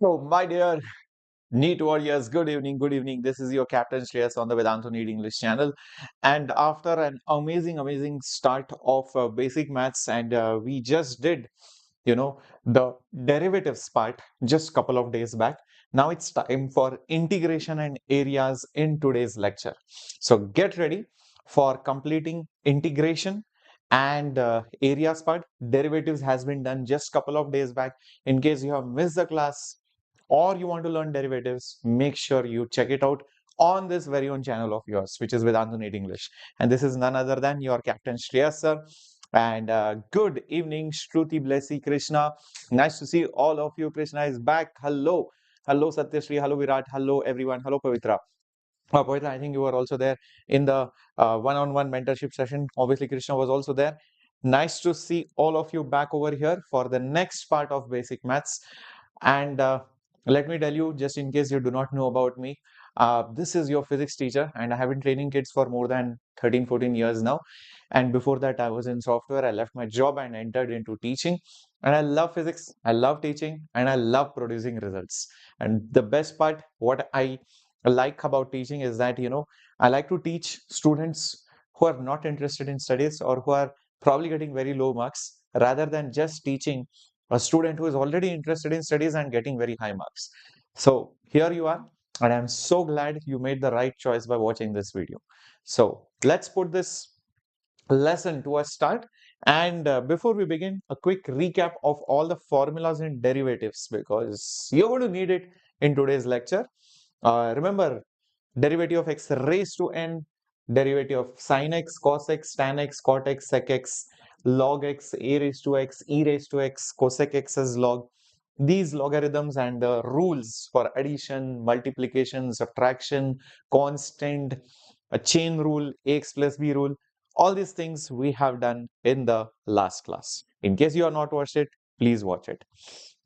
Oh, my dear NEET warriors, good evening, good evening. This is your Captain Shreyas on the Vedantu NEET English channel. And after an amazing start of basic maths, and we just did, the derivatives part just couple of days back. Now it's time for integration and areas in today's lecture. So get ready for completing integration and areas part. Derivatives has been done just couple of days back. In case you have missed the class, or you want to learn derivatives, make sure you check it out on this very own channel of yours, which is Vedantu NEET English. And this is none other than your Captain Shreyas Sir. And good evening, Shruti, Blessy, Krishna. Nice to see all of you. Krishna is back. Hello. Hello, Satyashri. Hello, Virat. Hello, everyone. Hello, Pavitra. Pavitra, I think you were also there in the one-on-one mentorship session. Obviously, Krishna was also there. Nice to see all of you back over here for the next part of basic maths. And let me tell you, just in case you do not know about me, this is your physics teacher, and I have been training kids for more than 13-14 years now. And before that, I was in software. I left my job and entered into teaching. And I love physics, I love teaching, and I love producing results. And the best part, what I like about teaching is that, I like to teach students who are not interested in studies or who are probably getting very low marks, rather than just teaching a student who is already interested in studies and getting very high marks. So here you are, and I'm so glad you made the right choice by watching this video. So let's put this lesson to a start. And before we begin, a quick recap of all the formulas and derivatives, because you're going to need it in today's lecture. Remember, derivative of x raised to n, derivative of sin x, cos x, tan x, cot x, sec x, log x, a raised to x, e raised to x, cosec x as log. These logarithms and the rules for addition, multiplication, subtraction, constant, a chain rule, ax plus b rule, all these things we have done in the last class. In case you are not watched it, please watch it.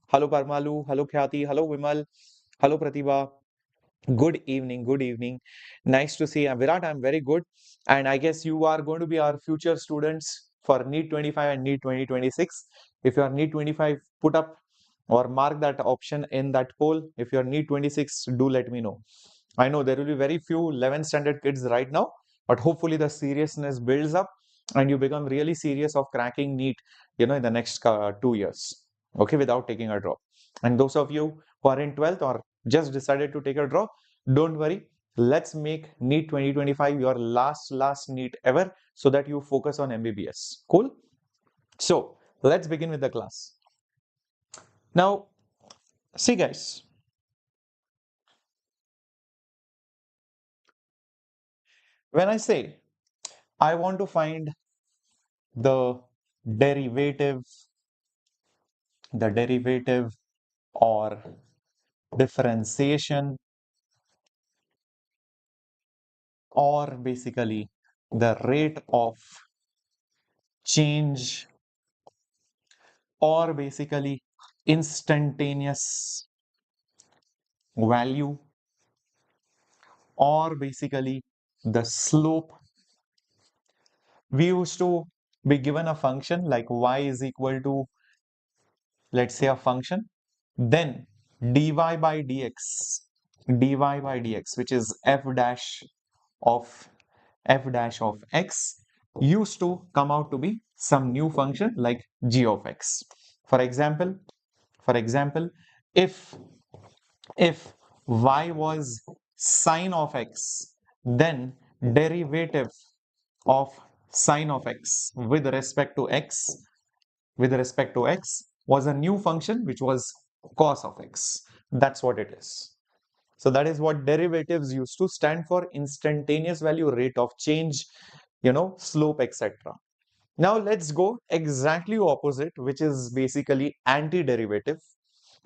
Hello Parmalu, hello Khyati, hello Vimal, hello Pratibha. Good evening, good evening. Nice to see you. Virat, I'm very good. And I guess you are going to be our future students for NEET 25 and NEET 2026. If you are NEET 25, put up or mark that option in that poll. If you are NEET 26, do let me know. I know there will be very few 11th standard kids right now, but hopefully the seriousness builds up and you become really serious of cracking NEET, in the next 2 years, okay, without taking a drop. And those of you who are in 12th or just decided to take a drop, don't worry. Let's make NEET 2025 your last NEET ever, so that you focus on MBBS. Cool? So let's begin with the class. Now, see guys, when I say I want to find the derivative, or differentiation, or basically the rate of change, or basically instantaneous value, or basically the slope, we used to be given a function like y is equal to, let's say, a function, then dy by dx, which is of x, used to come out to be some new function like g of x. For example, if y was sine of x, then derivative of sine of x with respect to x was a new function which was cos of x. That's what it is. So that is what derivatives used to stand for: instantaneous value, rate of change, slope, etc. Now let's go exactly opposite, which is basically antiderivative.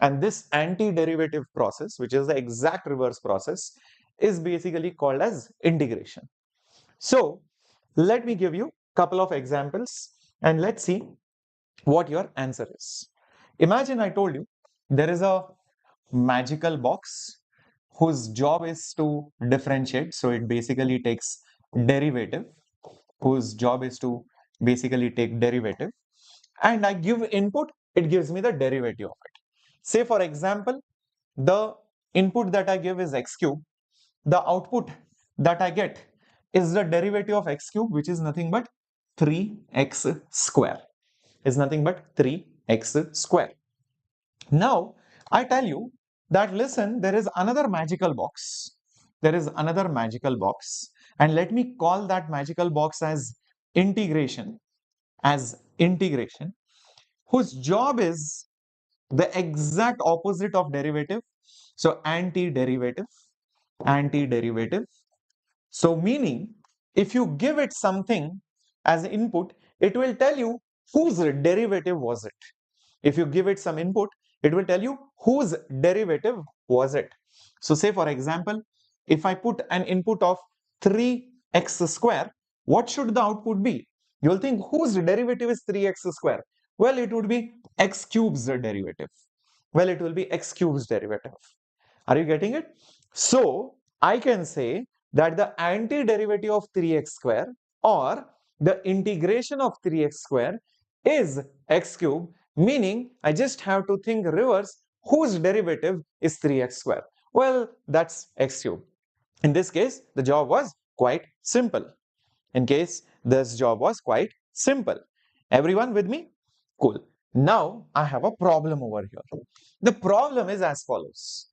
And this antiderivative process, which is the exact reverse process, is basically called as integration. So let me give you a couple of examples and let's see what your answer is. Imagine I told you there is a magical box whose job is to differentiate. So it basically takes derivative, whose job is to basically take derivative. And I give input, it gives me the derivative of it. Say for example, the input that I give is x cube, the output that I get is the derivative of x cube, which is nothing but 3x square, is nothing but 3x square. Now, I tell you that listen, there is another magical box. There is another magical box, and let me call that magical box integration, as integration, whose job is the exact opposite of derivative. So anti-derivative, anti-derivative. So meaning, if you give it something as input, it will tell you whose derivative was it. If you give it some input, it will tell you whose derivative was it. So say for example, if I put an input of 3x square, what should the output be? You'll think whose derivative is 3x square? Well, it would be x cube's derivative. Well, it will be x cube's derivative. Are you getting it? So I can say that the antiderivative of 3x square or the integration of 3x square is x cube, meaning I just have to think reverse whose derivative is 3x square. Well, that's x cube. In this case, the job was quite simple. In case this job was quite simple. Everyone with me? Cool. Now I have a problem over here. The problem is as follows.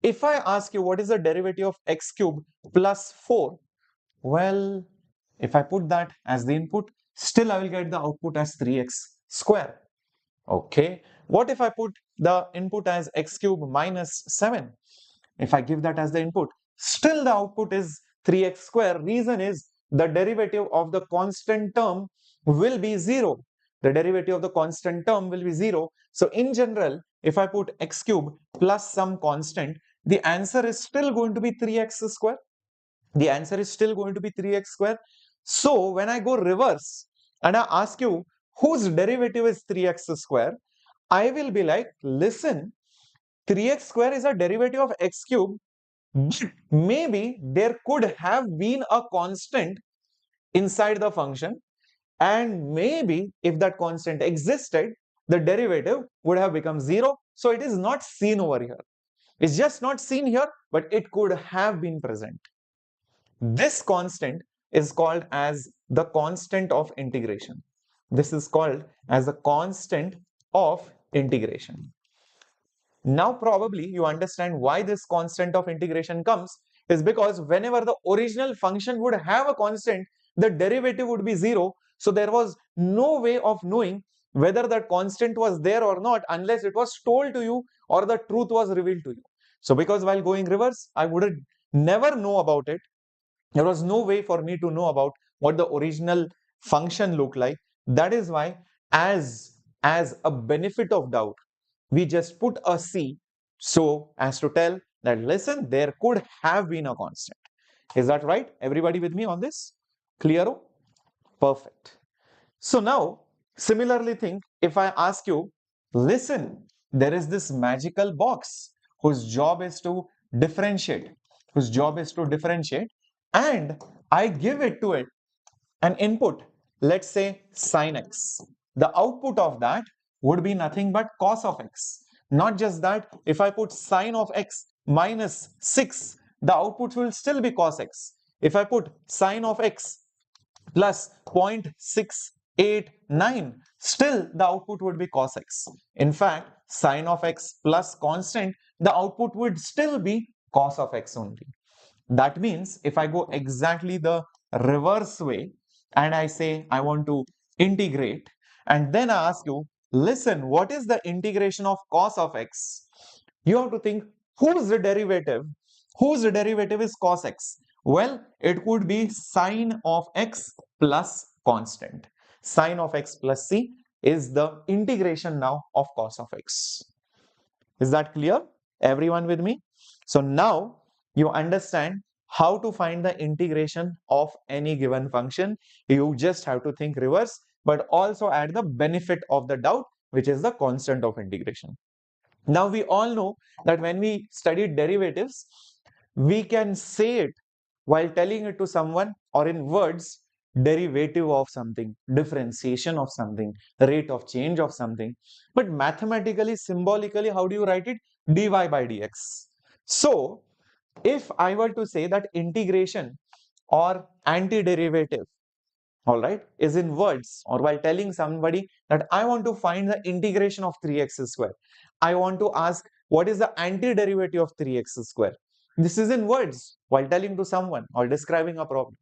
If I ask you what is the derivative of x cube plus 4, well, if I put that as the input, still I will get the output as 3x square. Okay. What if I put the input as x cube minus 7? If I give that as the input, still the output is 3x square. Reason is the derivative of the constant term will be 0. The derivative of the constant term will be 0. So in general, if I put x cube plus some constant, the answer is still going to be 3x square. The answer is still going to be 3x square. So when I go reverse and I ask you whose derivative is 3x square, I will be like, listen, 3x square is a derivative of x cube. Maybe there could have been a constant inside the function, and maybe if that constant existed, the derivative would have become 0. So it is not seen over here. It's just not seen here, but it could have been present. This constant is called as the constant of integration. This is called as the constant of integration. Now probably you understand why this constant of integration comes, is because whenever the original function would have a constant, the derivative would be 0. So there was no way of knowing whether that constant was there or not unless it was told to you or the truth was revealed to you. So because while going reverse, I would never know about it. There was no way for me to know about what the original function looked like. That is why, as a benefit of doubt, we just put a C so as to tell that, listen, there could have been a constant. Is that right? Everybody with me on this? Clear? Perfect. So now, similarly think, if I ask you, listen, there is this magical box whose job is to differentiate, and I give it to it an input, let's say sine x. The output of that would be nothing but cos of x. Not just that, if I put sine of x minus 6, the output will still be cos x. If I put sine of x plus 0.689, still the output would be cos x. In fact, sine of x plus constant, the output would still be cos of x only. That means if I go exactly the reverse way and I say I want to integrate, and then I ask you, listen, what is the integration of cos of x? You have to think whose derivative is cos x? Well, it would be sine of x plus constant. Sine of x plus c is the integration now of cos of x. Is that clear? Everyone with me? So now you understand how to find the integration of any given function. You just have to think reverse, but also add the benefit of the doubt, which is the constant of integration. Now we all know that when we study derivatives, we can say it while telling it to someone or in words, derivative of something, differentiation of something, rate of change of something. But mathematically, symbolically, how do you write it? dy by dx. So if I were to say that integration or antiderivative, all right, is in words, or while telling somebody that I want to find the integration of 3x square, I want to ask what is the antiderivative of 3x square. This is in words while telling to someone or describing a problem.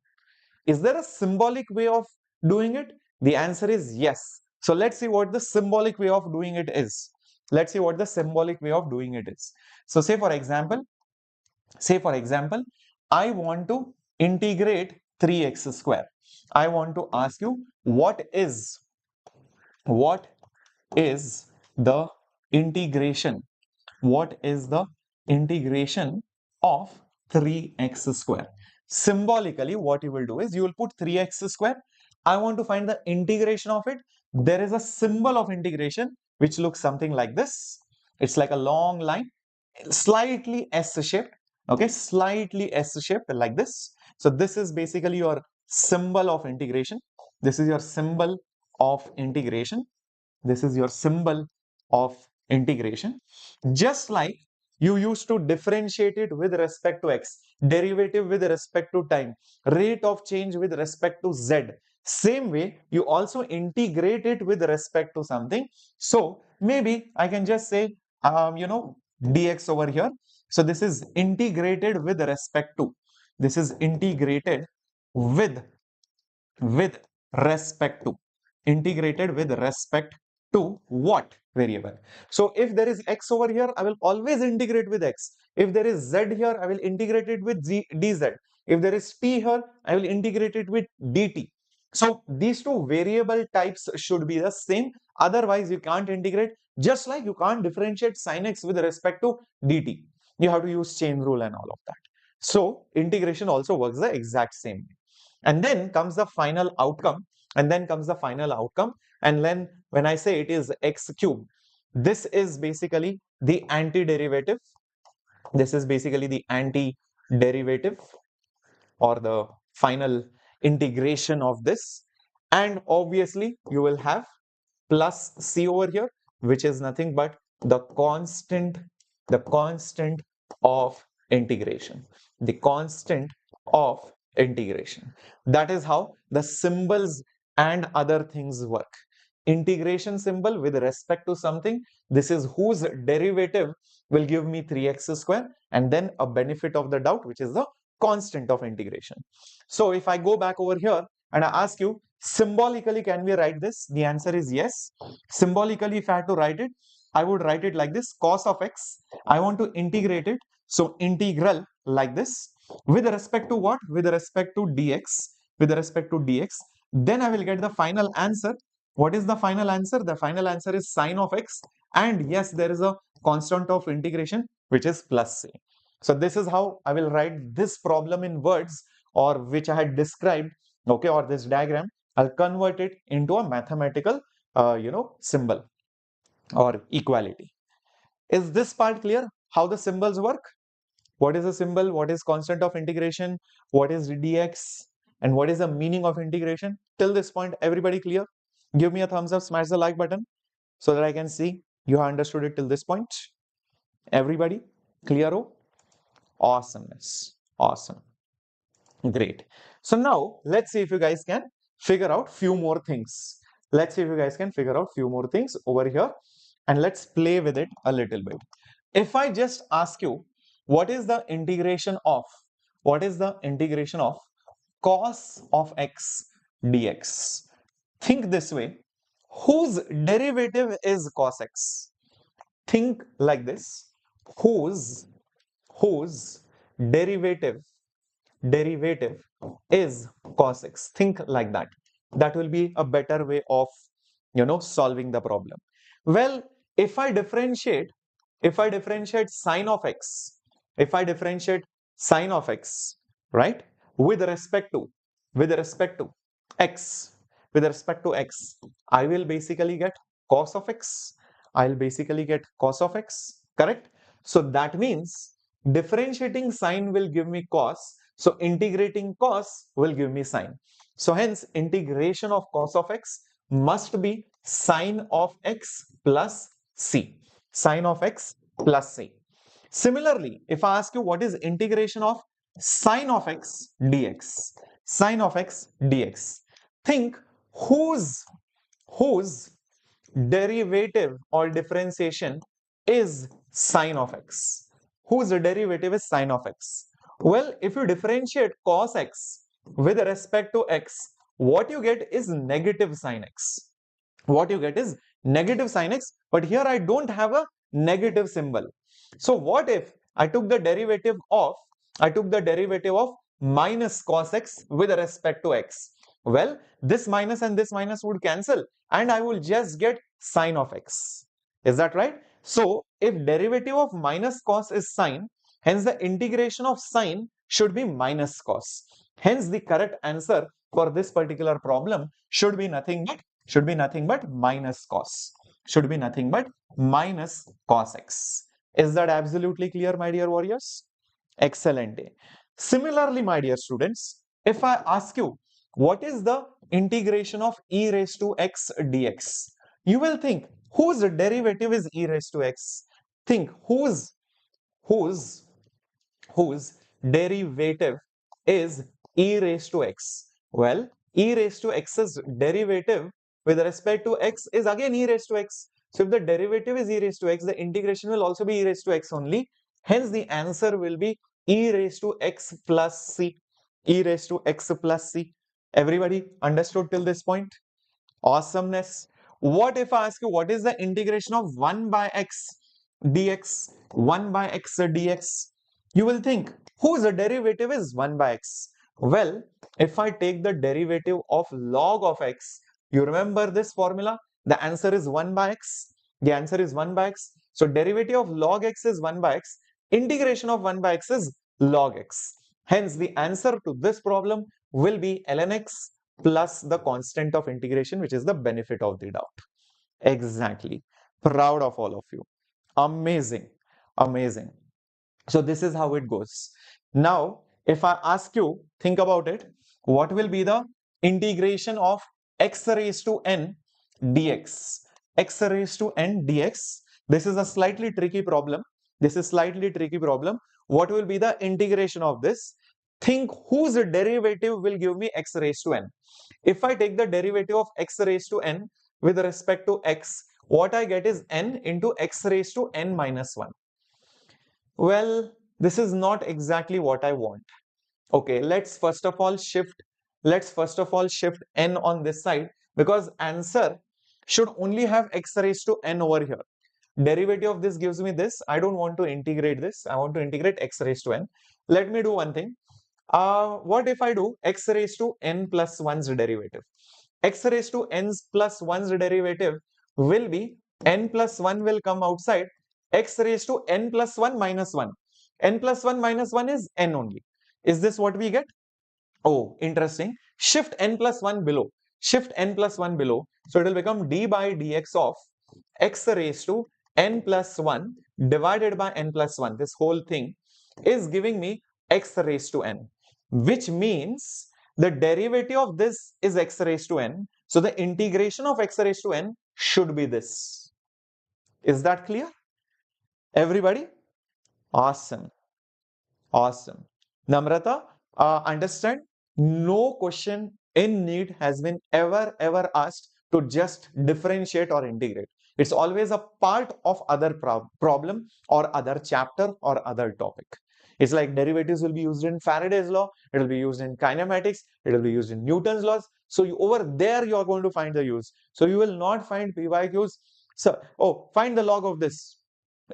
Is there a symbolic way of doing it? The answer is yes. So let's see what the symbolic way of doing it is. Let's see what the symbolic way of doing it is. So say for example, I want to integrate 3x square. I want to ask you what is the integration? What is the integration of 3x square? Symbolically, what you will do is you will put 3x square. I want to find the integration of it. There is a symbol of integration which looks something like this. It's like a long line, slightly S-shaped. Okay, slightly S-shaped like this. So this is basically your symbol of integration. This is your symbol of integration. This is your symbol of integration. Just like you used to differentiate it with respect to x, derivative with respect to time, rate of change with respect to z. Same way, you also integrate it with respect to something. So maybe I can just say, dx over here. So this is integrated with respect to. This is integrated with with respect to, integrated with respect to what variable. So if there is x over here, I will always integrate with x. If there is z here, I will integrate it with dz. If there is t here, I will integrate it with dt. So these two variable types should be the same, otherwise you can't integrate. Just like you can't differentiate sin x with respect to dt, you have to use chain rule and all of that. So integration also works the exact same way. And then comes the final outcome, and then comes the final outcome. And then when I say it is x cube, this is basically the antiderivative. This is basically the antiderivative or the final integration of this. And obviously you will have plus c over here, which is nothing but the constant of integration, the constant of integration. That is how the symbols and other things work. Integration symbol with respect to something, this is whose derivative will give me 3x square, and then a benefit of the doubt, which is the constant of integration. So if I go back over here and I ask you, symbolically, can we write this? The answer is yes. Symbolically, if I had to write it, I would write it like this: cos of x. I want to integrate it. So integral like this. With respect to what? With respect to dx. With respect to dx. Then I will get the final answer. What is the final answer? The final answer is sine of x. And yes, there is a constant of integration, which is plus c. So this is how I will write this problem in words, or which I had described, okay, or this diagram. I'll convert it into a mathematical, symbol or equality. Is this part clear? How the symbols work? What is a symbol? What is constant of integration? What is dx? And what is the meaning of integration? Till this point, everybody clear? Give me a thumbs up, smash the like button so that I can see you have understood it till this point. Everybody clear? Oh, awesomeness. Awesome. Great. So now let's see if you guys can figure out few more things. Let's see if you guys can figure out few more things over here, and let's play with it a little bit. If I just ask you, what is the integration of, what is the integration of cos of x dx? Think this way. Whose derivative is cos x? Think like this. Whose derivative derivative is cos x? Think like that. That will be a better way of solving the problem. Well, if I differentiate sine of x, if I differentiate sine of x, right, with respect to x, with respect to x, I will basically get cos of x. I'll basically get cos of x, correct? So that means differentiating sine will give me cos, so integrating cos will give me sine. So hence integration of cos of x must be sine of x plus c. Sine of x plus c. Similarly, if I ask you what is integration of sine of x dx, sine of x dx, think whose derivative or differentiation is sine of x. Whose derivative is sine of x? Well, if you differentiate cos x with respect to x, what you get is negative sine x. What you get is negative sine x, but here I don't have a negative symbol. So what if I took the derivative of minus cos x with respect to x? Well, this minus and this minus would cancel and I will just get sine of x. Is that right? So if derivative of minus cos is sine, hence the integration of sine should be minus cos. Hence the correct answer for this particular problem should be nothing but minus cos. Should be nothing but minus cos x. Is that absolutely clear, my dear warriors? Excellent. Similarly, my dear students, if I ask you what is the integration of e raised to x dx, you will think whose derivative is e raised to x? Think whose whose derivative is e raised to x? Well, e raised to x's derivative with respect to x is again e raised to x. So if the derivative is e raised to x, the integration will also be e raised to x only. Hence the answer will be e raised to x plus c. E raised to x plus c. Everybody understood till this point? Awesomeness. What if I ask you what is the integration of 1 by x dx? 1 by x dx. You will think whose derivative is 1 by x? Well, if I take the derivative of log of x, you remember this formula? The answer is 1 by x. The answer is 1 by x. So derivative of log x is 1 by x. Integration of 1 by x is log x. Hence the answer to this problem will be ln x plus the constant of integration, which is the benefit of the doubt. Exactly. Proud of all of you. Amazing. Amazing. So this is how it goes. Now, if I ask you, think about it, what will be the integration of x raised to n dx? X raised to n dx. This is a slightly tricky problem. This is slightly tricky problem. What will be the integration of this? Think whose derivative will give me x raised to n. If I take the derivative of x raised to n with respect to x, what I get is n into x raised to n minus 1. Well, this is not exactly what I want. Okay, let's first of all shift n on this side, because answer should only have x raised to n over here. Derivative of this gives me this. I don't want to integrate this. I want to integrate x raised to n. Let me do one thing. What if I do x raised to n plus 1's derivative? X raised to n plus 1's derivative will be n plus 1 will come outside, x raised to n plus 1 minus 1. N plus 1 minus 1 is n only. Is this what we get? Oh, interesting. Shift n plus 1 below. Shift n plus 1 below. So it will become d by dx of x raised to n plus 1 divided by n plus 1. This whole thing is giving me x raised to n, which means the derivative of this is x raised to n. So the integration of x raised to n should be this. Is that clear? Everybody? Awesome. Awesome. Namrata, understand? No question in NEET has been ever asked to just differentiate or integrate. It's always a part of other problem or other chapter or other topic. It's like derivatives will be used in Faraday's law, it will be used in kinematics, it will be used in Newton's laws. So over there you are going to find the use. So you will not find PYQs. So, oh, find the log of this.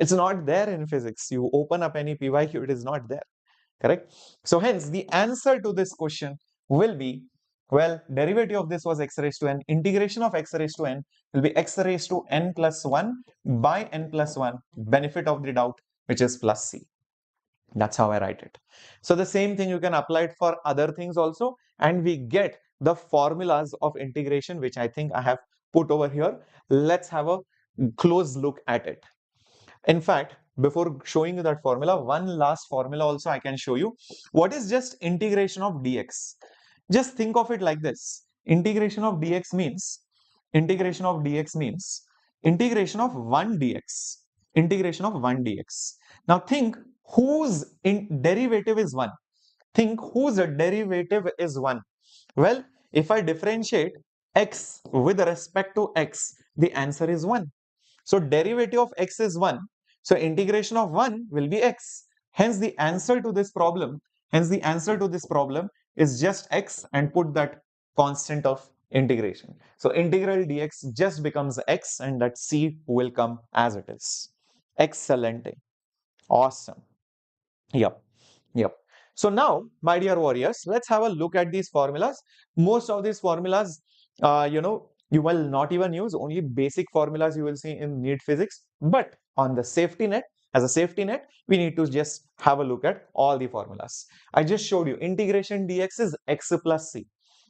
It's not there in physics. You open up any PYQ, it is not there. Correct? So hence the answer to this question will be, well, derivative of this was x raised to n. Integration of x raised to n will be x raised to n plus 1 by n plus 1, benefit of the doubt, which is plus c. That's how I write it. So the same thing you can apply it for other things also, and we get the formulas of integration, which I think I have put over here. Let's have a close look at it. In fact, before showing you that formula, one last formula also I can show you. What is just integration of dx? Just think of it like this. Integration of dx means integration of 1 dx integration of 1 dx. Now think whose derivative is 1. Think whose derivative is 1. Well, if I differentiate x with respect to x, the answer is 1. So derivative of x is 1. So integration of 1 will be x. Hence the answer to this problem, is just x, and put that constant of integration. So integral dx just becomes x, and that c will come as it is. Excellent. Awesome. Yep. Yep. So now, my dear warriors, let's have a look at these formulas. Most of these formulas, you will not even use. Only basic formulas you will see in NEET physics. But on the safety net, as a safety net, we need to just have a look at all the formulas. I just showed you integration dx is x plus c.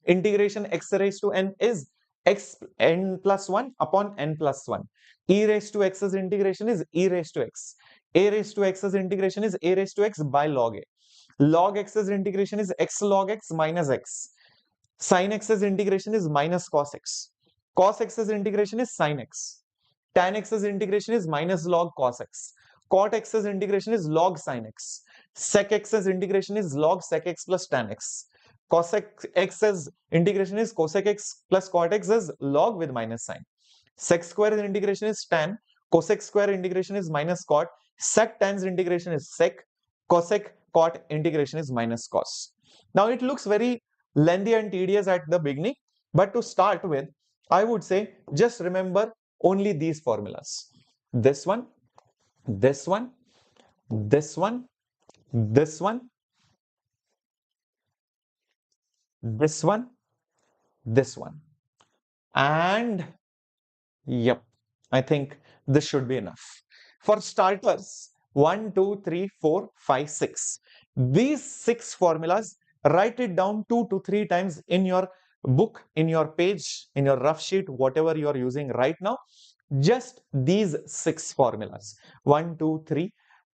Integration x raised to n is x n plus 1 upon n plus 1. E raised to x's integration is e raised to x. A raised to x's integration is a raised to x by log a. Log x's integration is x log x minus x. Sin x's integration is minus cos x. Cos x's integration is sin x. Tan x's integration is minus log cos x. Cot x's integration is log sin x. Sec x's integration is log sec x plus tan x. Cosec x's integration is cosec x plus cot x is log with minus sign. Sec square integration is tan. Cosec square integration is minus cot. Sec tan's integration is sec. Cosec cot integration is minus cos. Now it looks very lengthy and tedious at the beginning, but to start with, I would say just remember only these formulas. This one, this one, this one, this one, this one, this one, and yep, I think this should be enough. For starters, 1, 2, 3, 4, 5, 6. These 6 formulas, write it down 2 to 3 times in your book, in your page, in your rough sheet, whatever you are using right now. Just these 6 formulas. 1, 2, 3,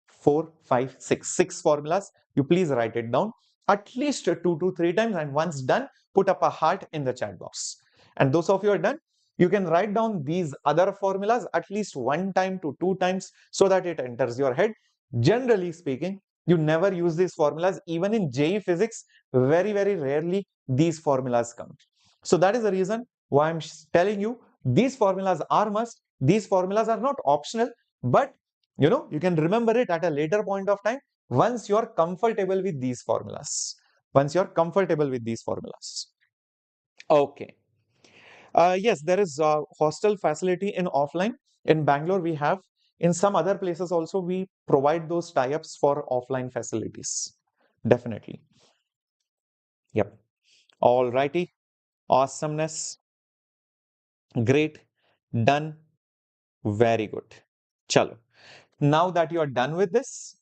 4, 5, 6. 6 formulas. You please write it down at least 2 to 3 times, and once done, put up a heart in the chat box. And those of you are done, you can write down these other formulas at least 1 time to 2 times so that it enters your head. Generally speaking, you never use these formulas. Even in JEE physics, very, very rarely these formulas come. So that is the reason why I'm telling you these formulas are must. These formulas are not optional, but you can remember it at a later point of time once you're comfortable with these formulas. Okay. Yes, there is hostel facility in offline. In Bangalore, we have. In some other places also, we provide those tie-ups for offline facilities. Definitely. Yep. All righty. Awesomeness. Great. Done. Very good. Chalo. Now that you are done with this,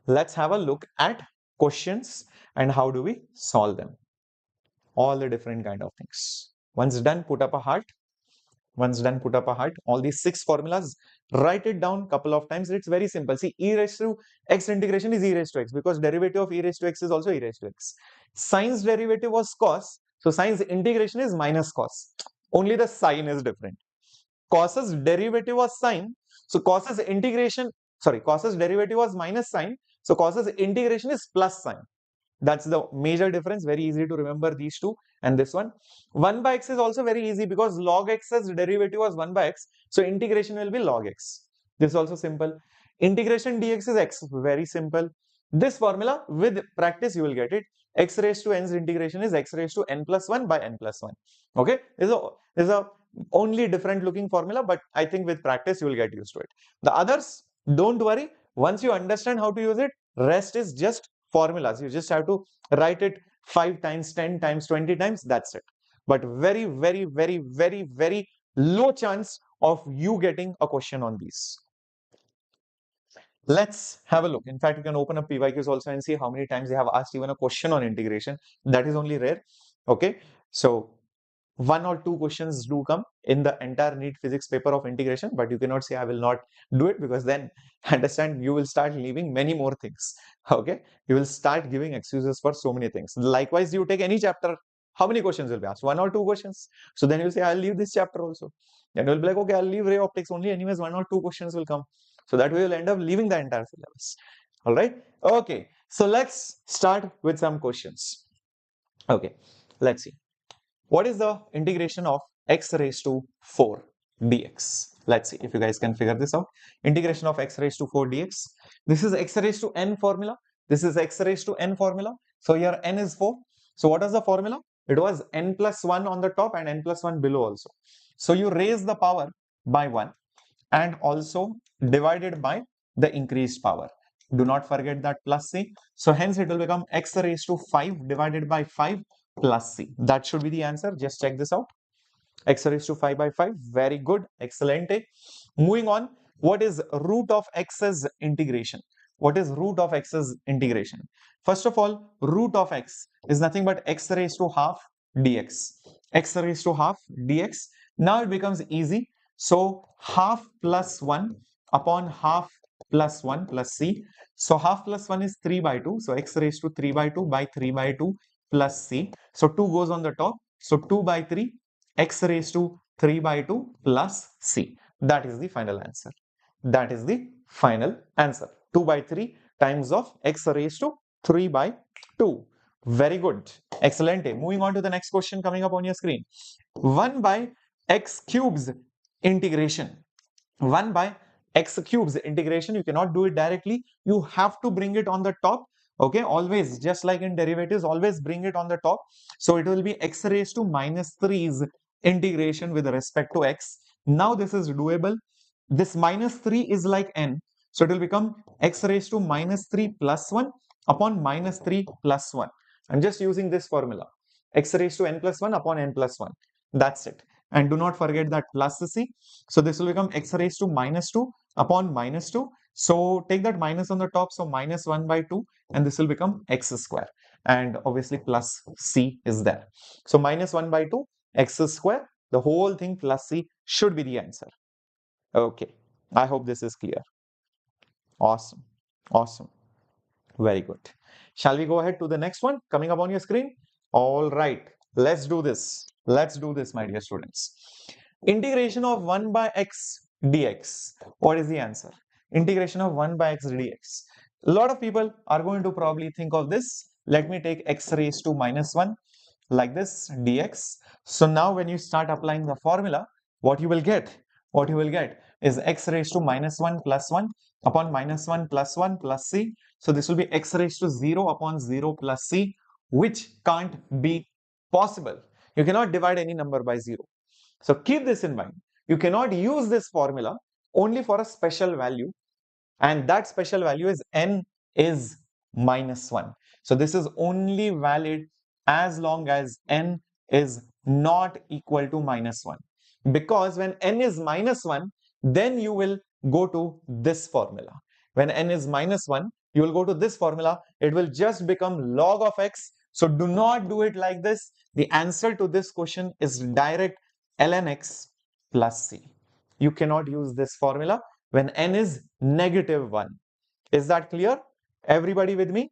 let's have a look at questions and how do we solve them. All the different kind of things. Once done, put up a heart. Once done, put up a heart. All these 6 formulas, write it down couple of times. It's very simple. See, e raised to x integration is e raised to x because derivative of e raised to x is also e raised to x. Sine's derivative was cos. So sine's integration is minus cos. Only the sign is different. Cos's derivative was sine. So cos's derivative was minus sine. So cos's integration is plus sine. That's the major difference. Very easy to remember these two. And this one, 1 by x is also very easy because log x's derivative was 1 by x. So integration will be log x. This is also simple. Integration dx is x. Very simple. This formula, with practice, you will get it. X raised to n's integration is x raised to n plus 1 by n plus 1. Okay. This is a only different looking formula, but I think with practice, you will get used to it. The others, don't worry. Once you understand how to use it, rest is just formulas. You just have to write it 5 times, 10 times, 20 times. That's it. But very, very, very, very, very low chance of you getting a question on these. Let's have a look. In fact, you can open up PYQs also and see how many times they have asked even a question on integration. That is only rare. Okay. So 1 or 2 questions do come in the entire NEET physics paper of integration, but you cannot say I will not do it, because then understand you will start leaving many more things. Okay, you will start giving excuses for so many things. Likewise, you take any chapter, How many questions will be asked? 1 or 2 questions. So then you'll say, I'll leave this chapter also. Then you'll be like, okay, I'll leave ray optics only. Anyways, 1 or 2 questions will come. So that way you'll end up leaving the entire syllabus. All right. Okay. So let's start with some questions. Okay. Let's see. What is the integration of x raised to 4 dx? Let's see if you guys can figure this out. Integration of x raised to 4 dx. This is x raised to n formula. This is x raised to n formula. So here n is 4. So what is the formula? It was n plus 1 on the top and n plus 1 below also. So you raise the power by 1 and also divided by the increased power. Do not forget that plus c. So hence it will become x raised to 5 divided by 5 plus c. That should be the answer. Just check this out. X raised to 5 by 5. Very good. Excellent. Moving on. What is root of x's integration? What is root of x's integration? First of all, root of x is nothing but x raised to half dx. X raised to half dx. Now it becomes easy. So half plus 1 upon half plus 1 plus c. So half plus 1 is 3 by 2. So x raised to 3 by 2 by 3 by 2 plus c. So 2 goes on the top. So 2 by 3 x raised to 3 by 2 plus c. That is the final answer. That is the final answer. 2 by 3 times of x raised to 3 by 2. Very good. Excellent. Moving on to the next question coming up on your screen. 1 by x cubes integration. 1 by x cubes integration. You cannot do it directly. You have to bring it on the top. Okay, always, just like in derivatives, always bring it on the top. So it will be x raised to minus 3's integration with respect to x. Now this is doable. This minus 3 is like n. So it will become x raised to minus 3 plus 1 upon minus 3 plus 1. I'm just using this formula. X raised to n plus 1 upon n plus 1. That's it. And do not forget that plus c. So this will become x raised to minus 2 upon minus 2. So take that minus on the top. So minus 1 by 2. And this will become x square. And obviously plus c is there. So minus 1 by 2 x square. The whole thing plus c should be the answer. Okay. I hope this is clear. Awesome. Awesome. Very good. Shall we go ahead to the next one coming up on your screen? All right. Let's do this. Let's do this, my dear students. Integration of 1 by x dx. What is the answer? Integration of 1 by x dx. A lot of people are going to probably think of this. Let me take x raised to minus 1 like this dx. So now when you start applying the formula, what you will get? What you will get is x raised to minus 1 plus 1 upon minus 1 plus 1 plus c. So this will be x raised to 0 upon 0 plus c, which can't be possible. You cannot divide any number by 0. So keep this in mind. You cannot use this formula only for a special value, and that special value is n is minus 1. So this is only valid as long as n is not equal to minus 1. Because when n is minus 1, then you will go to this formula. When n is minus 1, you will go to this formula. It will just become log of x. So do not do it like this. The answer to this question is direct ln x plus c. You cannot use this formula when n is negative 1. Is that clear? Everybody with me?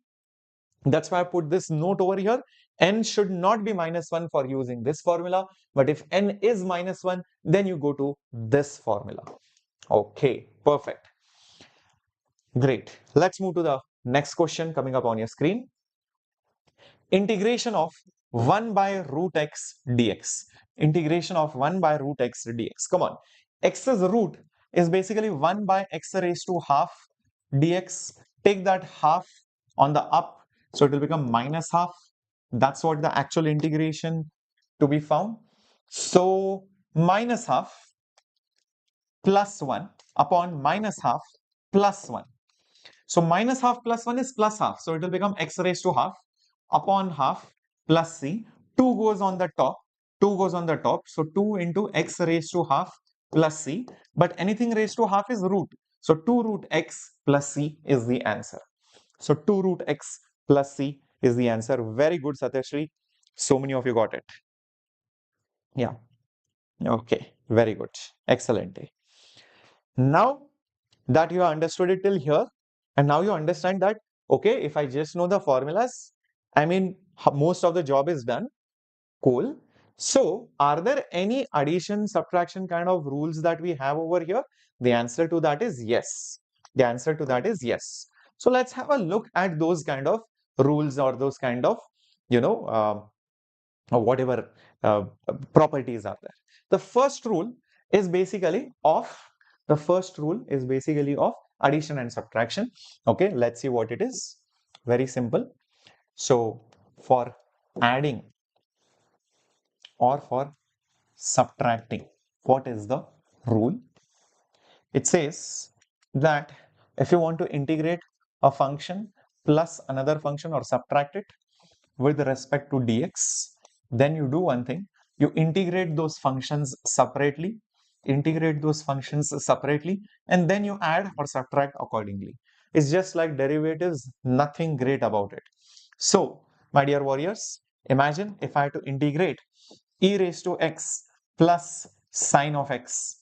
That's why I put this note over here. N should not be minus 1 for using this formula. But if n is minus 1, then you go to this formula. Okay, perfect. Great. Let's move to the next question coming up on your screen. Integration of 1 by root x dx. Integration of 1 by root x dx. Come on. X's root is basically 1 by x raised to half dx. Take that half on the up. So it will become minus half. That's what the actual integration to be found. So minus half plus 1 upon minus half plus 1. So minus half plus 1 is plus half. So it will become x raised to half upon half plus c. 2 goes on the top. 2 goes on the top. So 2 into x raised to half plus c. But anything raised to half is root. So 2 root x plus c is the answer. So 2 root x plus c is the answer. Very good, Satyashri. So many of you got it. Yeah. Okay. Very good. Excellent. Now that you have understood it till here, and now you understand that, okay, if I just know the formulas, I mean, most of the job is done. Cool. So, are there any addition, subtraction kind of rules that we have over here? The answer to that is yes. The answer to that is yes. So, let's have a look at those kind of rules or those kind of, you know, or whatever properties are there. The first rule is basically of the first rule is basically of addition and subtraction. Okay, let's see what it is. Very simple. So, for adding or for subtracting, what is the rule? It says that if you want to integrate a function plus another function or subtract it with respect to dx, then you do one thing. You integrate those functions separately, and then you add or subtract accordingly. It's just like derivatives, nothing great about it. So, my dear warriors, imagine if I had to integrate e raised to x plus sine of x,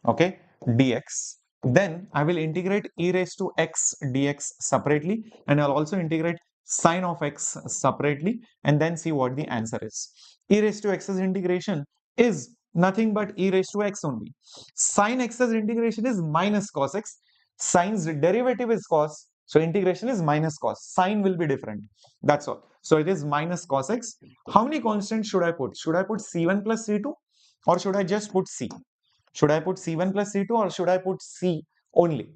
okay, dx. Then I will integrate e raised to x dx separately, and I'll also integrate sine of x separately, and then see what the answer is. E raised to x's integration is nothing but e raised to x only. Sine x's integration is minus cos x. Sine's derivative is cos, so integration is minus cos. Sine will be different. That's all. So it is minus cos x. How many constants should I put? Should I put c1 plus c2, or should I just put c? Should I put c1 plus c2, or should I put c only?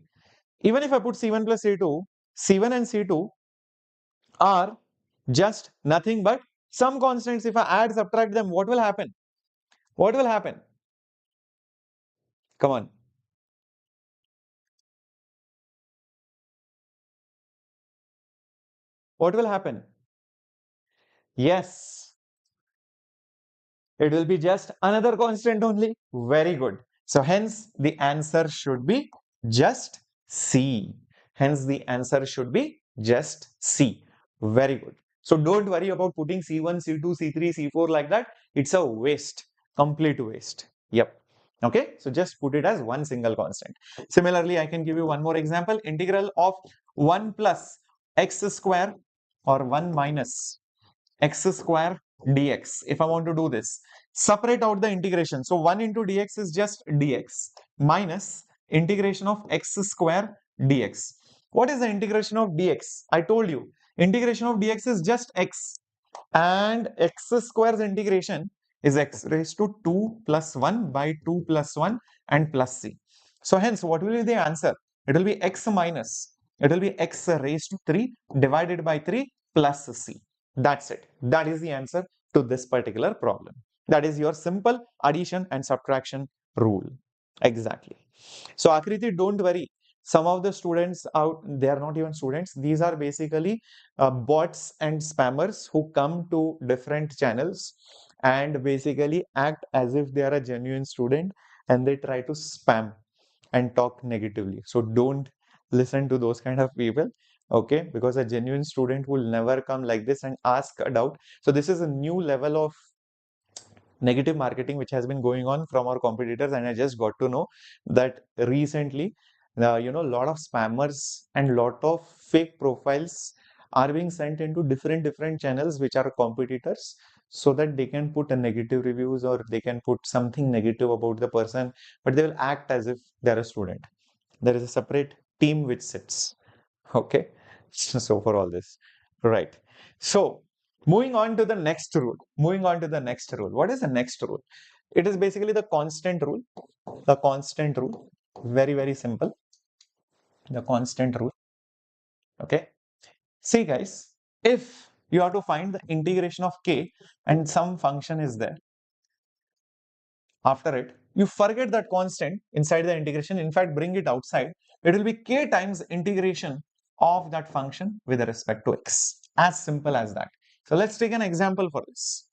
Even if I put c1 plus c2, c1 and c2 are just nothing but some constants. If I add, subtract them, what will happen? What will happen? Come on. What will happen? Yes, it will be just another constant only. Very good. So hence the answer should be just C. Hence the answer should be just C. Very good. So don't worry about putting C1, C2, C3, C4 like that. It's a waste, complete waste. Yep. Okay, so just put it as one single constant. Similarly, I can give you one more example. Integral of 1 plus x square or 1 minus x square dx. If I want to do this, separate out the integration. So 1 into dx is just dx minus integration of x square dx. What is the integration of dx? I told you, integration of dx is just x, and x square's integration is x raised to 2 plus 1 by 2 plus 1 and plus c. So hence, what will be the answer? It will be x minus, it will be x raised to 3 divided by 3 plus c. That's it. That is the answer to this particular problem. That is your simple addition and subtraction rule. Exactly. So Akriti, don't worry. Some of the students out, they are not even students. These are basically bots and spammers who come to different channels and basically act as if they are a genuine student, and they try to spam and talk negatively. So don't listen to those kind of people. Okay, because a genuine student will never come like this and ask a doubt. So this is a new level of negative marketing which has been going on from our competitors, and I just got to know that recently a lot of spammers and lot of fake profiles are being sent into different channels which are competitors, so that they can put a negative reviews or they can put something negative about the person, but they will act as if they're a student. There is a separate team which sits. Okay, so for all this, right? So moving on to the next rule. What is the next rule? It is basically the constant rule. The constant rule. Very, very simple. The constant rule. Okay. See, guys, if you have to find the integration of k and some function is there, after it, you forget that constant inside the integration. In fact, bring it outside. It will be k times integration of that function with respect to x. As simple as that. So let's take an example for this.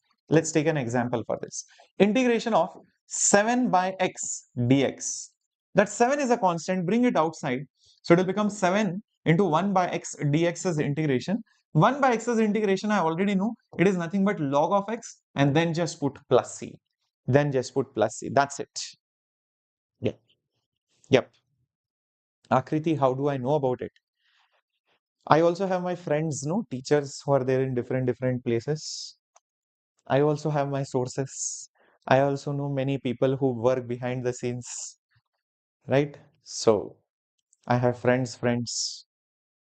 Integration of 7 by x dx. That 7 is a constant. Bring it outside. So it will become 7 into 1 by x dx is integration. 1 by x is integration, I already know. It is nothing but log of x, and then just put plus c. That's it. Yep. Yep. Akriti, how do I know about it? I also have my friends, no teachers who are there in different places. I also have my sources. I also know many people who work behind the scenes, right? So I have friends.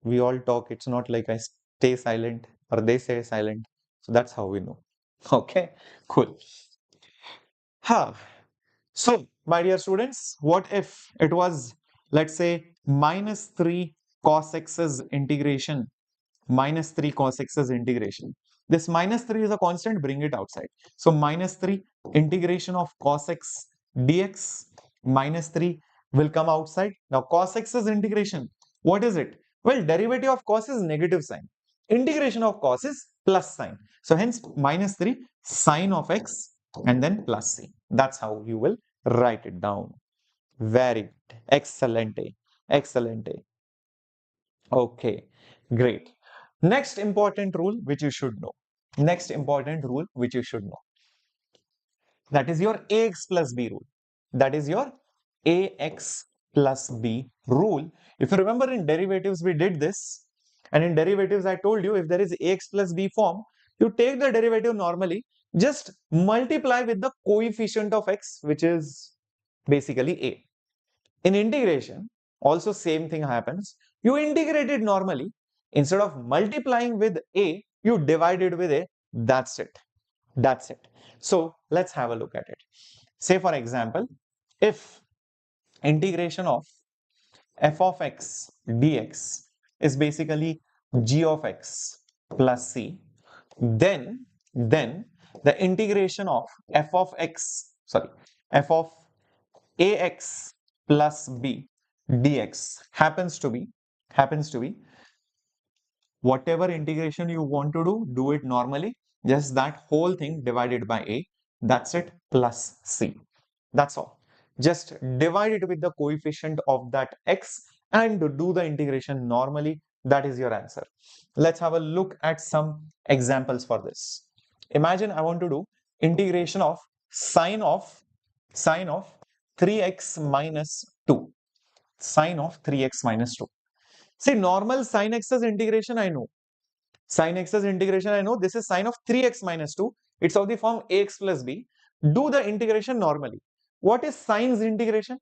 We all talk. It's not like I stay silent or they stay silent. So that's how we know. Okay, cool. Huh. So, my dear students, what if it was, let's say, minus 3 cos x's integration? Minus 3 cos x's integration. This minus 3 is a constant, bring it outside. So, minus 3 integration of cos x dx minus 3 will come outside. Now, cos x's integration, what is it? Well, derivative of cos is negative sign. Integration of cos is plus sign. So, hence minus 3 sine of x and then plus c. That's how you will write it down. Very good. Excelente. Excelente. Okay, great. Next important rule which you should know. Next important rule which you should know. That is your ax plus b rule. That is your ax plus b rule. If you remember in derivatives, we did this. And in derivatives, I told you if there is ax plus b form, you take the derivative normally, just multiply with the coefficient of x, which is basically a. In integration, also same thing happens. You integrate it normally. Instead of multiplying with a, you divide it with a. That's it. That's it. So let's have a look at it. Say for example, if integration of f of x dx is basically g of x plus c, then the integration of f of x, sorry, f of ax plus b dx happens to be whatever integration you want to do it normally, just that whole thing divided by a, that's it, plus c. That's all. Just divide it with the coefficient of that x and do the integration normally. That is your answer. Let's have a look at some examples for this. Imagine I want to do integration of sine of 3x minus 2. Sine of 3x minus 2. See, normal sine x's integration I know. Sine x's integration I know. This is sine of 3x minus 2. It's of the form ax plus b. Do the integration normally. What is sine's integration?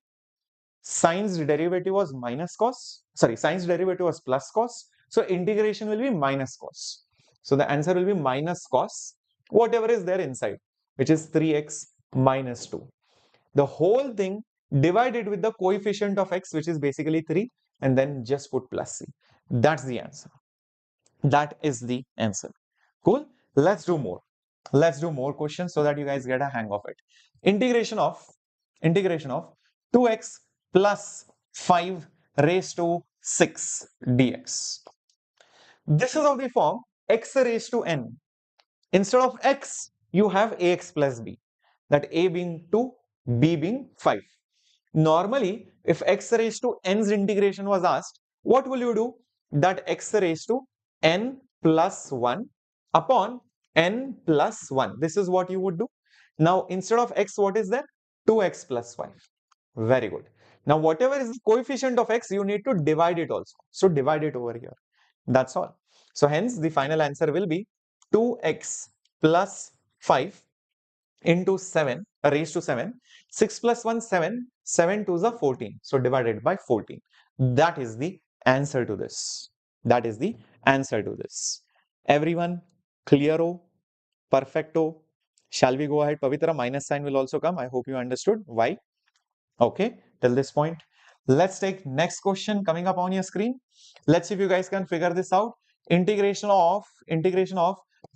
Sine's derivative was minus cos. Sorry, sine's derivative was plus cos. So integration will be minus cos. So the answer will be minus cos, whatever is there inside, which is 3x minus 2. The whole thing divided with the coefficient of x, which is basically 3, and then just put plus c. That's the answer. That is the answer. Cool. Let's do more. Let's do more questions so that you guys get a hang of it. Integration of 2x plus 5 raised to 6 dx. This is of the form x raised to n. Instead of x, you have ax plus b. That a being 2, b being 5. Normally, if x raised to n's integration was asked, what will you do? That x raised to n plus 1 upon n plus 1. This is what you would do. Now, instead of x, what is there? 2x plus 5. Very good. Now, whatever is the coefficient of x, you need to divide it also. So, divide it over here. That's all. So, hence, the final answer will be 2x plus 5 into 7 raised to 7. 6 plus 1, 7. 7 to the 14. So divided by 14. That is the answer to this. That is the answer to this. Everyone, clearo, perfecto. Shall we go ahead? Pavitra, minus sign will also come. I hope you understood why. Okay, till this point. Let's take next question coming up on your screen. Let's see if you guys can figure this out. Integration of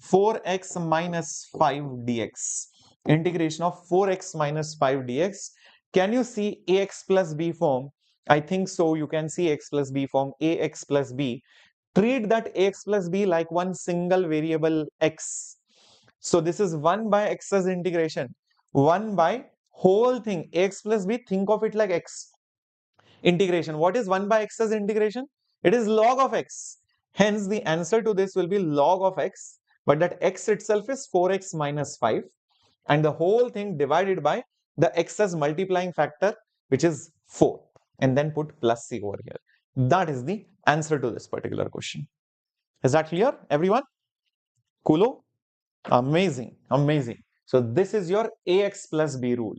4x minus 5 dx. Integration of 4x minus 5 dx. Can you see ax plus b form? I think so. You can see x plus b form, ax plus b. Treat that ax plus b like one single variable x. So this is 1 by x's integration. 1 by whole thing x plus b, think of it like x integration. What is 1 by x's integration? It is log of x. Hence the answer to this will be log of x, but that x itself is 4x minus 5 and the whole thing divided by the x's multiplying factor, which is 4, and then put plus c over here. That is the answer to this particular question. Is that clear, everyone? Coolo? Amazing, amazing. So this is your ax plus b rule.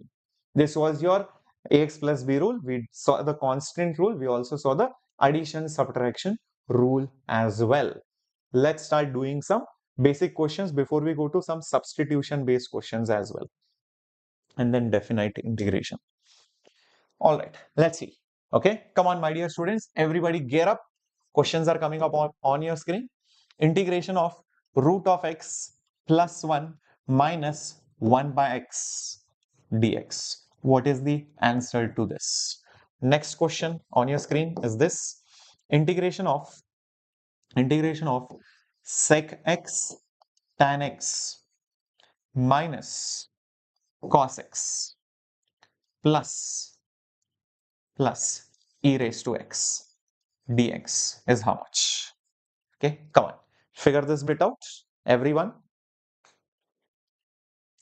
This was your ax plus b rule. We saw the constant rule. We also saw the addition subtraction rule as well. Let's start doing some basic questions before we go to some substitution based questions as well, and then definite integration. All right, let's see. Okay, come on, my dear students, everybody gear up. Questions are coming up on your screen. Integration of root of x plus 1 minus 1 by x dx. What is the answer to this? Next question on your screen is this. Integration of sec x tan x minus cos x plus e raised to x dx is how much? Okay, come on, figure this bit out, everyone.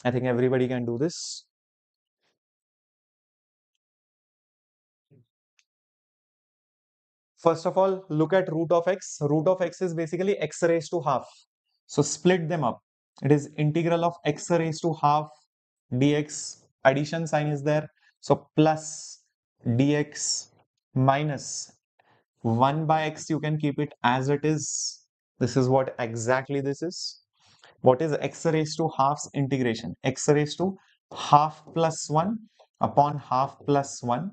I think everybody can do this. First of all, look at root of x. Root of x is basically x raised to half. So split them up. It is integral of x raised to half dx. Addition sign is there. So plus dx minus 1 by x, you can keep it as it is. This is what exactly this is. What is x raised to half's integration? X raised to half plus 1 upon half plus 1.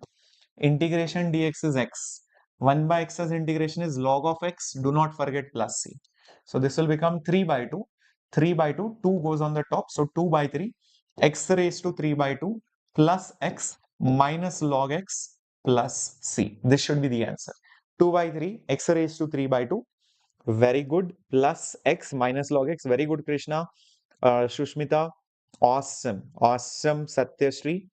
Integration dx is x. 1 by x's integration is log of x. Do not forget plus c. So this will become 3 by 2. 3 by 2, 2 goes on the top. So 2 by 3. X raised to 3 by 2 plus x minus log x plus c. This should be the answer. 2 by 3, x raised to 3 by 2. Very good. Plus x minus log x. Very good, Krishna. Shushmita. Awesome. Awesome, Satyashri.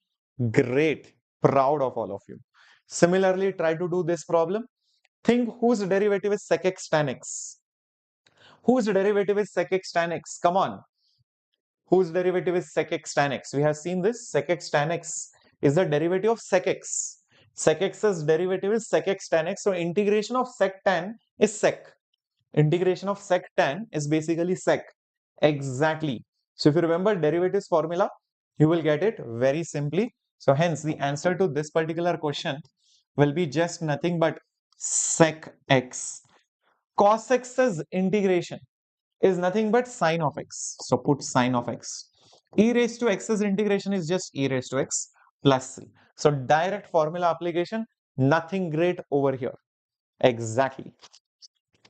Great. Proud of all of you. Similarly, try to do this problem. Think whose derivative is sec x tan x. Whose derivative is sec x tan x? Come on. Whose derivative is sec x tan x? We have seen this. Sec x tan x is the derivative of sec x. Sec x's derivative is sec x tan x. So integration of sec tan is sec. Integration of sec tan is basically sec. Exactly. So if you remember derivatives formula, you will get it very simply. So hence the answer to this particular question will be just nothing but sec x. Cos x's integration is nothing but sine of x. So put sine of x. E raised to x's integration is just e raised to x plus c. So direct formula application, nothing great over here. Exactly.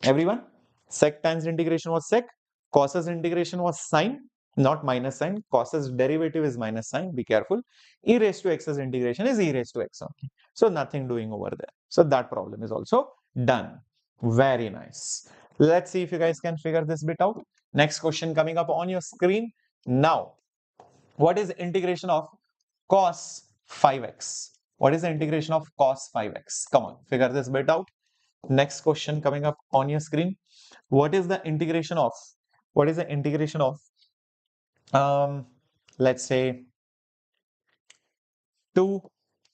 Everyone, sec tan's integration was sec, cos's integration was sine, not minus sign. Cos's derivative is minus sign, be careful. E raised to x's integration is e raised to x only. So nothing doing over there. So that problem is also done. Very nice. Let's see if you guys can figure this bit out. Next question coming up on your screen. Now, what is integration of cos 5x? What is the integration of cos 5x? Come on, figure this bit out. Next question coming up on your screen. What is the integration of? What is the integration of? Let's say 2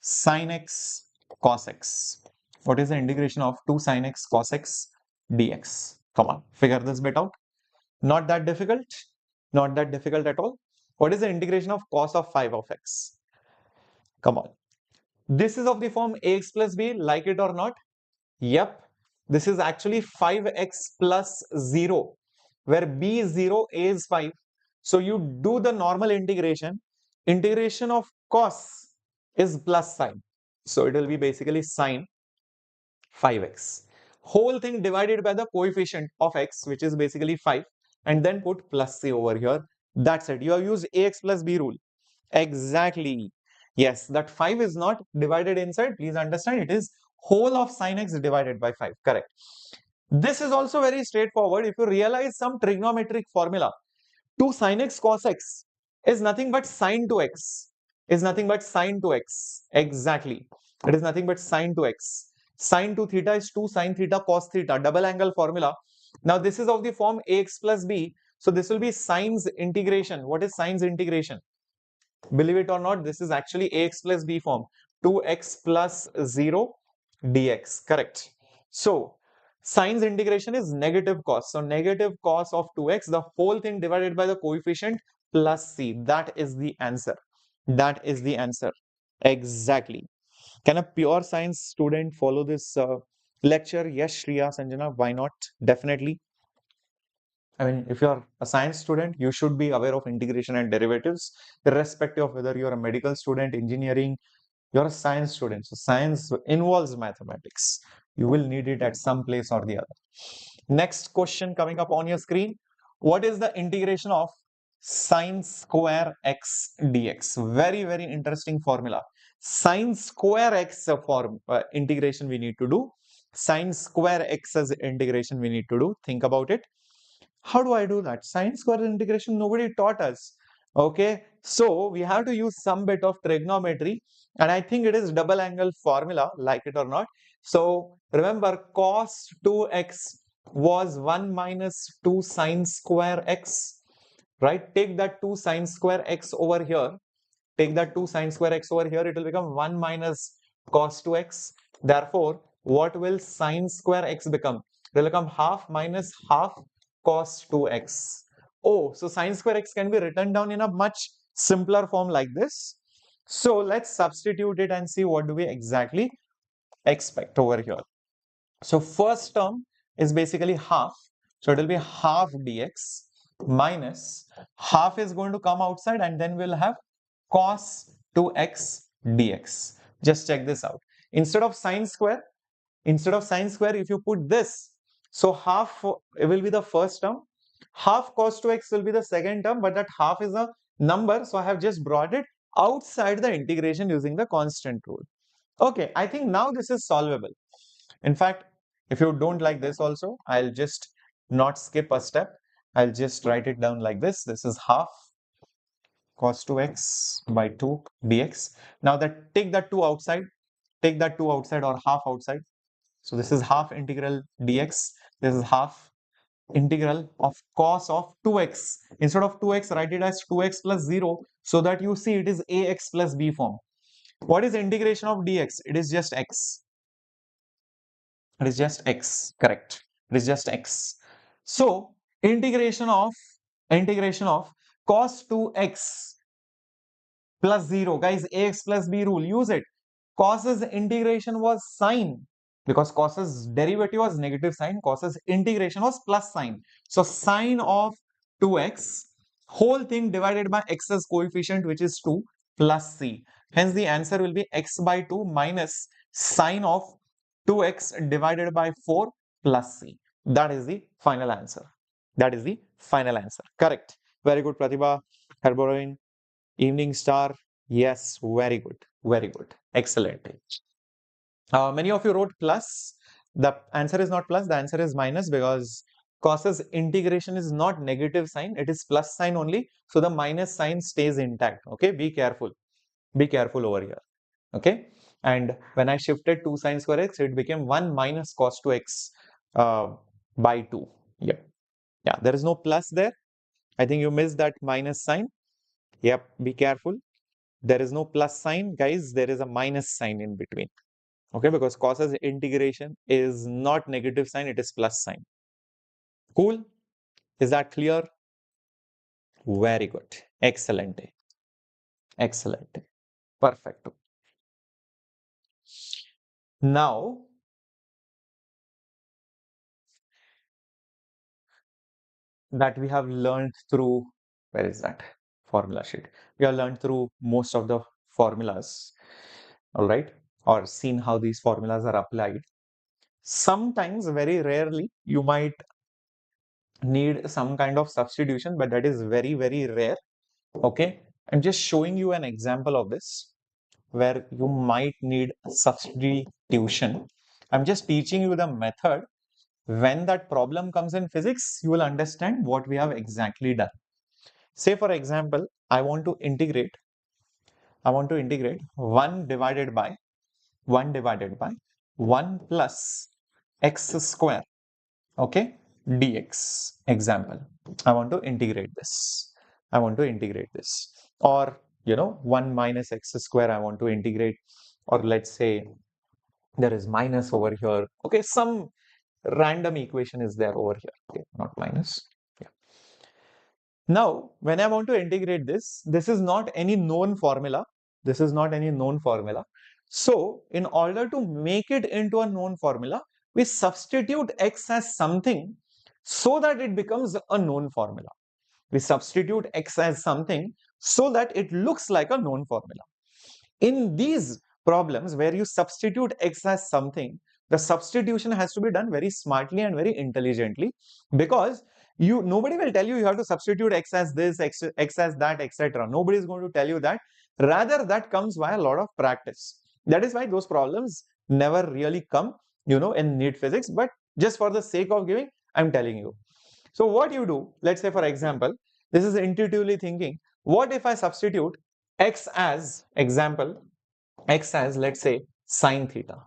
sin x cos x. What is the integration of 2 sin x cos x dx? Come on, figure this bit out. Not that difficult. Not that difficult at all. What is the integration of cos of 5 of x? Come on. This is of the form ax plus b, like it or not. Yep, this is actually 5x plus 0, where b is 0, a is 5. So you do the normal integration. Integration of cos is plus sign. So it will be basically sine 5x. Whole thing divided by the coefficient of x, which is basically 5, and then put plus c over here. That's it. You have used ax plus b rule. Exactly. Yes, that 5 is not divided inside. Please understand, it is whole of sin x divided by 5. Correct. This is also very straightforward. If you realize some trigonometric formula, 2 sin x cos x is nothing but sine to x. Is nothing but sine to x. Exactly. It is nothing but sine to x. Sine to theta is 2 sine theta cos theta. Double angle formula. Now this is of the form ax plus b. So this will be sine's integration. What is sine's integration? Believe it or not, this is actually ax plus b form. 2x plus 0 dx. Correct. So Sine's integration is negative cos. So negative cos of 2x, the whole thing divided by the coefficient plus c. That is the answer. That is the answer. Exactly. Can a pure science student follow this lecture? Yes, Shriya, Sanjana, why not? Definitely. I mean, if you're a science student, you should be aware of integration and derivatives, irrespective of whether you're a medical student, engineering, you're a science student. So science involves mathematics. You will need it at some place or the other. Next question coming up on your screen. What is the integration of sine square x dx? Very, very interesting formula. Sine square x form integration we need to do. Sine square x as integration we need to do. Think about it. How do I do that? Sine square integration, nobody taught us. Okay, so we have to use some bit of trigonometry, and I think it is double angle formula, like it or not. So remember, cos 2x was 1 minus 2 sine square x, right? Take that 2 sine square x over here. Take that 2 sine square x over here, it will become 1 minus cos 2x. Therefore, what will sine square x become? It will become half minus half cos 2x. Oh, so sine square x can be written down in a much simpler form like this. So let's substitute it and see what do we exactly expect over here. So first term is basically half. So it will be half dx minus half is going to come outside, and then we'll have cos 2x dx. Just check this out. Instead of sine square, if you put this, so half it will be the first term, half cos 2x will be the second term, but that half is a number, so I have just brought it outside the integration using the constant rule. Okay, I think now this is solvable. In fact, if you don't like this also, I'll just not skip a step. I'll just write it down like this. This is half cos 2x by 2 dx. Now that take that 2 outside, take that 2 outside or half outside. So this is half integral dx. This is half integral of cos of 2x. Instead of 2x, write it as 2x plus 0, so that you see it is ax plus b form. What is integration of dx? It is just x. It is just x, correct. It is just x. So integration of cos 2x plus 0. Guys, ax plus b rule, use it. Cos's integration was sine, because cos's derivative was negative sign. Cos's integration was plus sign. So sine of 2x, whole thing divided by x's coefficient, which is 2, plus c. Hence the answer will be x by 2 minus sine of 2x divided by 4 plus c. That is the final answer. That is the final answer. Correct. Very good, Pratibha. Herboroin. Evening Star. Yes, very good. Very good. Excellent. Many of you wrote plus. The answer is not plus. The answer is minus, because cos's integration is not negative sign. It is plus sign only. So the minus sign stays intact. Okay. Be careful. Be careful over here. Okay. And when I shifted 2 sine square x, it became 1 minus cos 2x by 2. Yep. Yeah. There is no plus there. I think you missed that minus sign. Yep. Be careful. There is no plus sign, guys. There is a minus sign in between. Okay, because cos's integration is not negative sign, it is plus sign. Cool. Is that clear? Very good. Excellent. Excellent. Perfect. Now, that we have learned through, where is that formula sheet? We have learned through most of the formulas, all right, or seen how these formulas are applied. Sometimes, very rarely, you might need some kind of substitution, but that is very, very rare. Okay, I'm just showing you an example of this where you might need substitution. I'm just teaching you the method. When that problem comes in physics, you will understand what we have exactly done. Say, for example, I want to integrate 1 divided by 1 plus x square, okay, dx. Example, I want to integrate this. Or 1 minus x square I want to integrate, or let's say there is minus over here. Okay, some random equation is there over here. Okay, not minus. Yeah. Now, when I want to integrate this, this is not any known formula. This is not any known formula. So, in order to make it into a known formula, we substitute x as something so that it becomes a known formula. We substitute x as something so that it looks like a known formula. In these problems where you substitute x as something, the substitution has to be done very smartly and very intelligently, because nobody will tell you you have to substitute x as this, x as that, etc. Nobody is going to tell you that. Rather, that comes by a lot of practice. That is why those problems never really come, in NEET physics. But just for the sake of giving, I'm telling you. So what you do, let's say for example, this is intuitively thinking. What if I substitute x as example, x as let's say sine theta?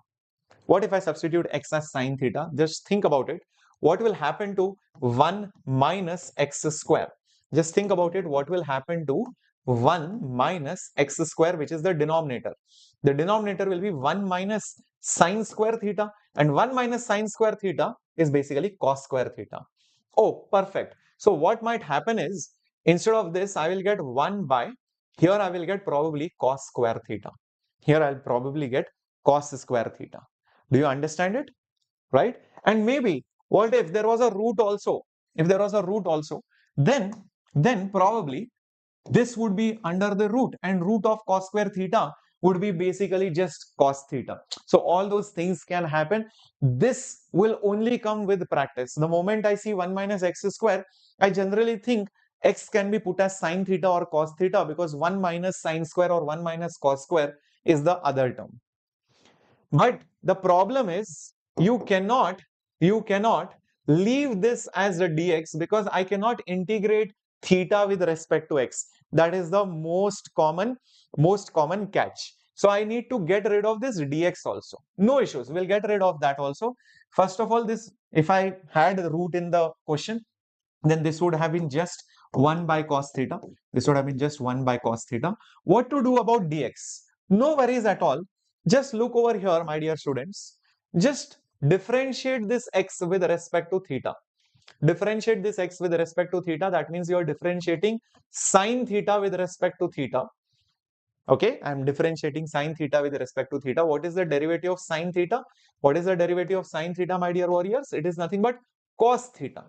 What if I substitute x as sine theta? Just think about it. What will happen to 1 minus x square? Just think about it. What will happen to 1 minus x square, which is the denominator? The denominator will be 1 minus sine square theta, and 1 minus sine square theta is basically cos square theta. Oh, perfect. So what might happen is, instead of this, I will get 1 by, here I will get probably cos square theta. Here I'll probably get cos square theta. Do you understand it? Right? And maybe, what if there was a root also? If there was a root also, then probably this would be under the root, and root of cos square theta would be basically just cos theta. So all those things can happen. This will only come with practice. The moment I see 1 minus x square, I generally think x can be put as sine theta or cos theta, because 1 minus sine square or 1 minus cos square is the other term. But the problem is, you cannot leave this as a dx, because I cannot integrate theta with respect to x. That is the most common catch. So I need to get rid of this dx also. No issues, we'll get rid of that also. First of all, this, if I had the root in the question, then this would have been just 1 by cos theta. This would have been just 1 by cos theta. What to do about dx? No worries at all. Just look over here, my dear students. Just differentiate this x with respect to theta. Differentiate this x with respect to theta. That means you are differentiating sine theta with respect to theta. Okay, I am differentiating sine theta with respect to theta. What is the derivative of sine theta? What is the derivative of sine theta, my dear warriors? It is nothing but cos theta.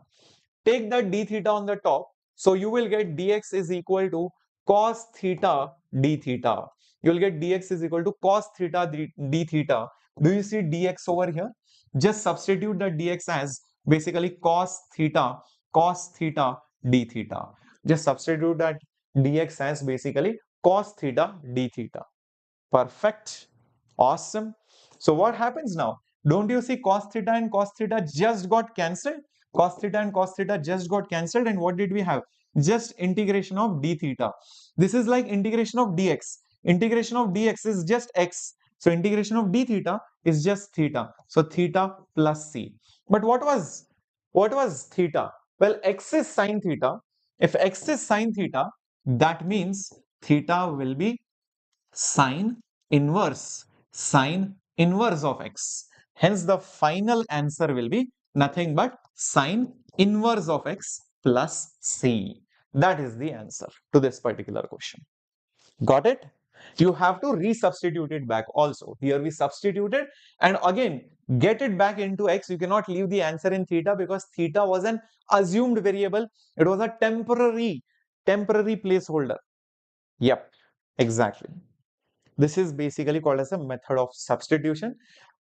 Take that d theta on the top. So you will get dx is equal to cos theta d theta. You will get dx is equal to cos theta d theta. Do you see dx over here? Just substitute the dx as basically cos theta d theta. Just substitute that dx as basically cos theta d theta. Perfect. Awesome. So what happens now? Don't you see cos theta and cos theta just got cancelled? Cos theta and cos theta just got cancelled, and what did we have? Just integration of d theta. This is like integration of dx. Integration of dx is just x. So integration of d theta is just theta. So theta plus c. But what was theta? Well, x is sine theta. If x is sine theta, that means theta will be sine inverse of x. Hence, the final answer will be nothing but sine inverse of x plus c. That is the answer to this particular question. Got it? You have to resubstitute it back also. Here we substituted, and again get it back into x. You cannot leave the answer in theta, because theta was an assumed variable. It was a temporary placeholder. Yep, exactly. This is basically called as a method of substitution.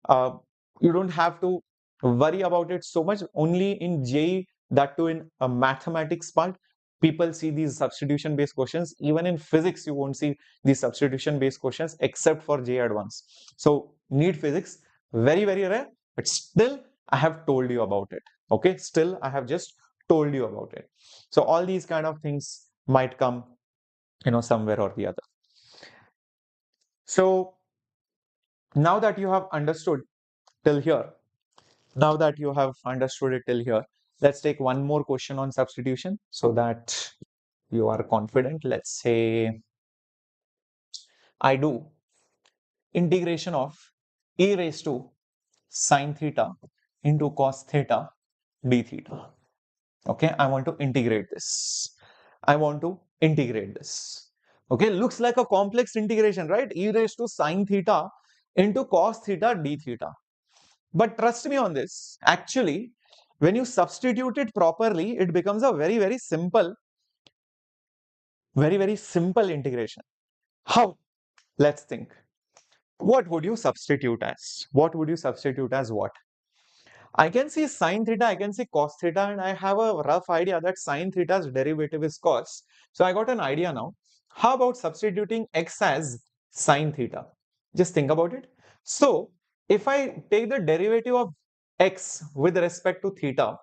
You don't have to worry about it so much. Only in JEE, that too in a mathematics part, people see these substitution based questions. Even in physics, you won't see these substitution based questions except for JEE Advanced. So NEET physics, very, very rare, but still I have told you about it. Okay, still I have just told you about it. So all these kind of things might come, somewhere or the other. So now that you have understood till here, let's take one more question on substitution so that you are confident. Let's say I do integration of e raised to sine theta into cos theta d theta. Okay, I want to integrate this. I want to integrate this. Okay, looks like a complex integration, right? E raised to sine theta into cos theta d theta. But trust me on this, actually, when you substitute it properly, it becomes a very simple integration. How? Let's think. What would you substitute as? What would you substitute as what? I can see sine theta, I can see cos theta, and I have a rough idea that sine theta's derivative is cos. So I got an idea now. How about substituting x as sine theta? Just think about it. So if I take the derivative of x with respect to theta,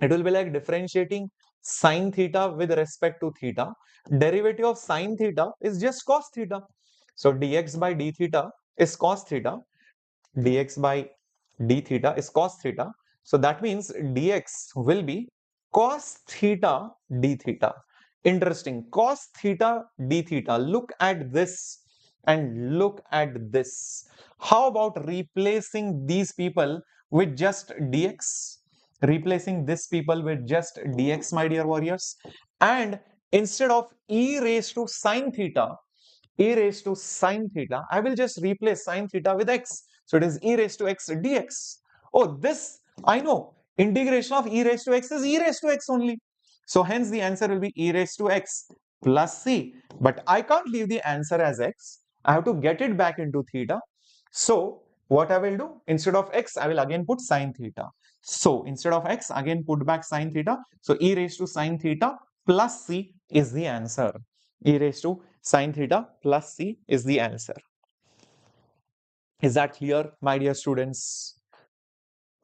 it will be like differentiating sine theta with respect to theta. Derivative of sine theta is just cos theta. So dx by d theta is cos theta. Dx by d theta is cos theta. So that means dx will be cos theta d theta. Interesting. Cos theta d theta. Look at this and look at this. How about replacing these people with just dx? Replacing these people with just dx, my dear warriors. And instead of e raised to sine theta, e raised to sine theta, I will just replace sine theta with x. So it is e raised to x dx. Oh, this I know. Integration of e raised to x is e raised to x only. So hence the answer will be e raised to x plus c. But I can't leave the answer as x. I have to get it back into theta. So what I will do, instead of x, I will again put sine theta. So instead of x, again put back sine theta. So e raised to sine theta plus c is the answer. E raised to sine theta plus c is the answer. Is that clear, my dear students?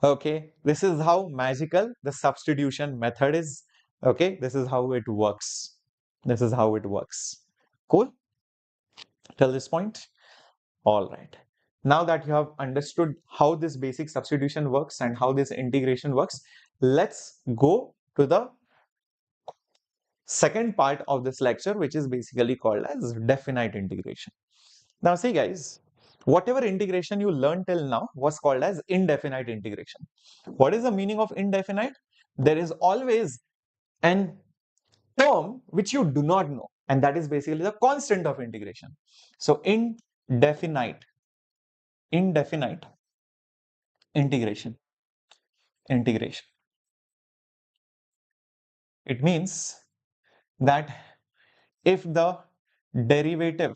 Okay, this is how magical the substitution method is. Okay, this is how it works. This is how it works. Cool? Till this point? All right. Now that you have understood how this basic substitution works and how this integration works, let's go to the second part of this lecture, which is basically called as definite integration. Now see guys, whatever integration you learned till now was called as indefinite integration. What is the meaning of indefinite? There is always an term which you do not know, and that is basically the constant of integration. So indefinite integration. It means that if the derivative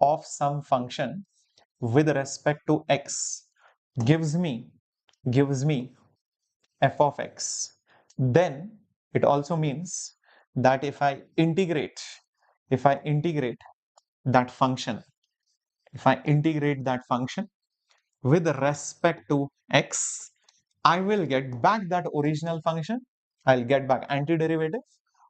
of some function with respect to x gives me f of x, then it also means that if I integrate that function with respect to x, I will get back that original function. I'll get back antiderivative,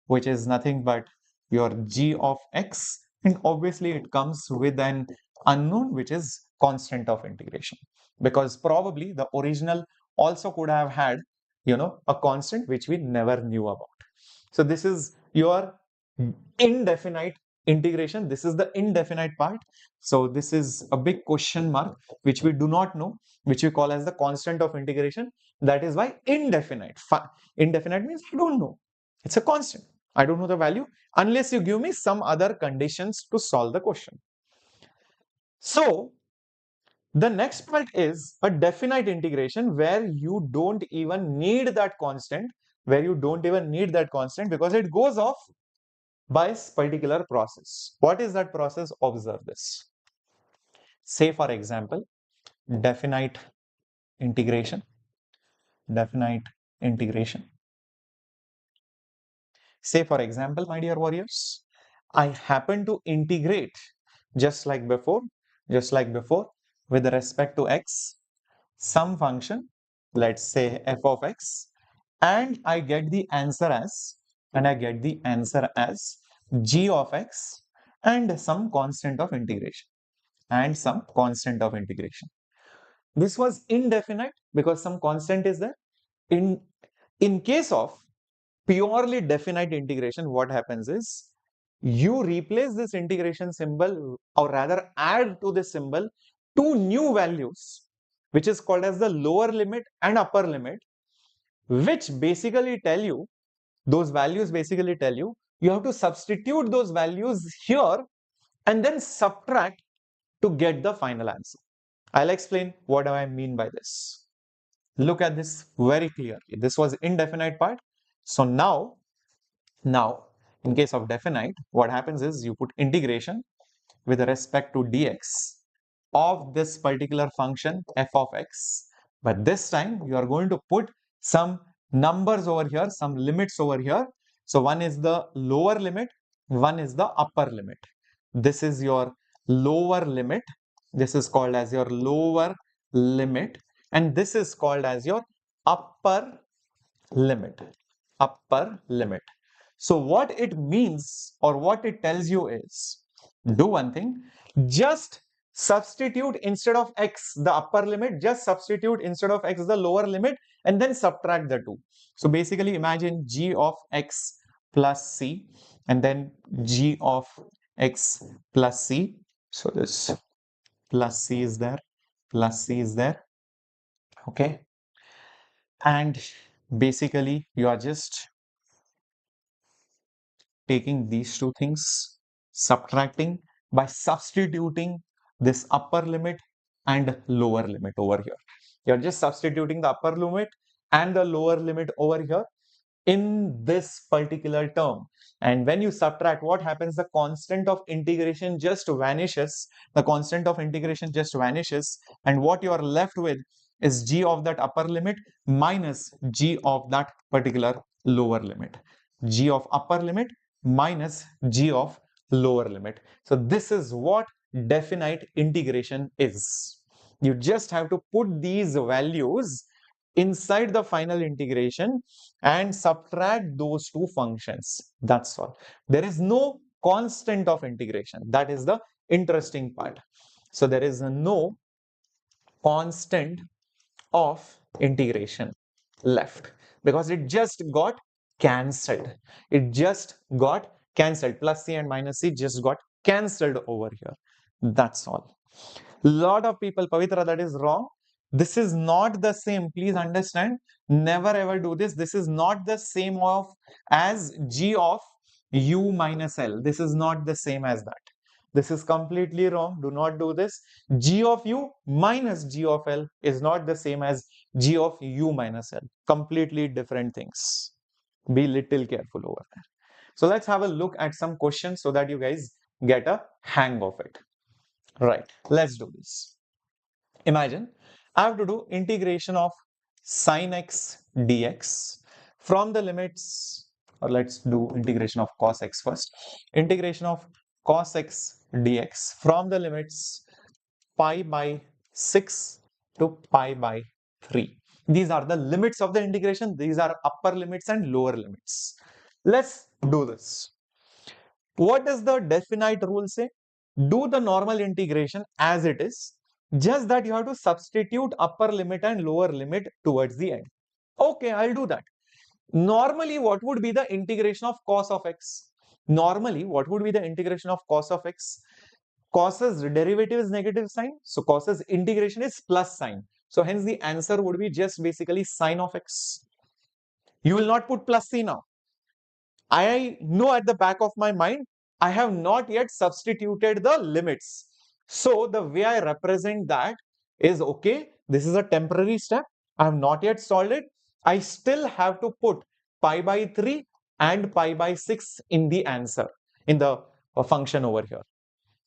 which is nothing but your g of x, and obviously it comes with an unknown, which is constant of integration, because probably the original also could have had a constant which we never knew about. So this is your indefinite integration. This is the indefinite part. So this is a big question mark which we do not know, which we call as the constant of integration. That is why indefinite. Indefinite means I don't know. It's a constant. I don't know the value unless you give me some other conditions to solve the question. So the next part is a definite integration where you don't even need that constant, because it goes off by a particular process. What is that process? Observe this. Say for example, definite integration. Say for example, my dear warriors, I happen to integrate just like before, with respect to x, some function, let's say f of x, and I get the answer as g of x and some constant of integration. This was indefinite because some constant is there. In case of purely definite integration, what happens is you replace this integration symbol, or rather add to this symbol two new values. which is called as the lower limit and upper limit, which basically tell you, those values basically tell you, you have to substitute those values here and then subtract to get the final answer. I'll explain what do I mean by this. Look at this very clearly. This was indefinite part. So now in case of definite, what happens is you put integration with respect to dx of this particular function f of x. But this time you are going to put some numbers over here, some limits over here. So one is the lower limit, one is the upper limit. This is your lower limit. This is called as your lower limit, and this is called as your upper limit. Upper limit. So what it means or what it tells you is, do one thing, just substitute instead of x the upper limit, just substitute instead of x the lower limit, and then subtract the two. So basically imagine g of x plus c and then g of x plus c. So this plus c is there, plus c is there, okay, and basically you are just taking these two things, subtracting by substituting this upper limit and lower limit over here. You're just substituting the upper limit and the lower limit over here in this particular term. And when you subtract, what happens? The constant of integration just vanishes. The constant of integration just vanishes. And what you are left with is g of that upper limit minus g of that particular lower limit. G of upper limit minus g of lower limit. So this is what definite integration is. You just have to put these values inside the final integration and subtract those two functions. That's all. There is no constant of integration. That is the interesting part. So there is no constant of integration left because it just got cancelled. It just got cancelled. Plus c and minus c just got cancelled over here. That's all. Lot of people, Pavitra, that is wrong. This is not the same. Please understand. Never ever do this. This is not the same of as g of u minus l. This is not the same as that. This is completely wrong. Do not do this. G of u minus g of l is not the same as g of u minus l. Completely different things. Be little careful over there. So let's have a look at some questions so that you guys get a hang of it. Right, let's do this. Imagine I have to do integration of sine x dx from the limits, or let's do integration of cos x first. Integration of cos x dx from the limits pi by 6 to pi by 3. These are the limits of the integration. These are upper limits and lower limits. Let's do this. What does the definite rule say? Do the normal integration as it is, just that you have to substitute upper limit and lower limit towards the end. Okay, I'll do that. Normally, what would be the integration of cos of x? Normally, what would be the integration of cos of x? Cos's derivative is negative sign, so cos's integration is plus sign. So hence the answer would be just basically sine of x. You will not put plus c now. I know at the back of my mind, I have not yet substituted the limits. So the way I represent that is, okay, this is a temporary step. I have not yet solved it. I still have to put pi by 3 and pi by 6 in the answer, in the function over here.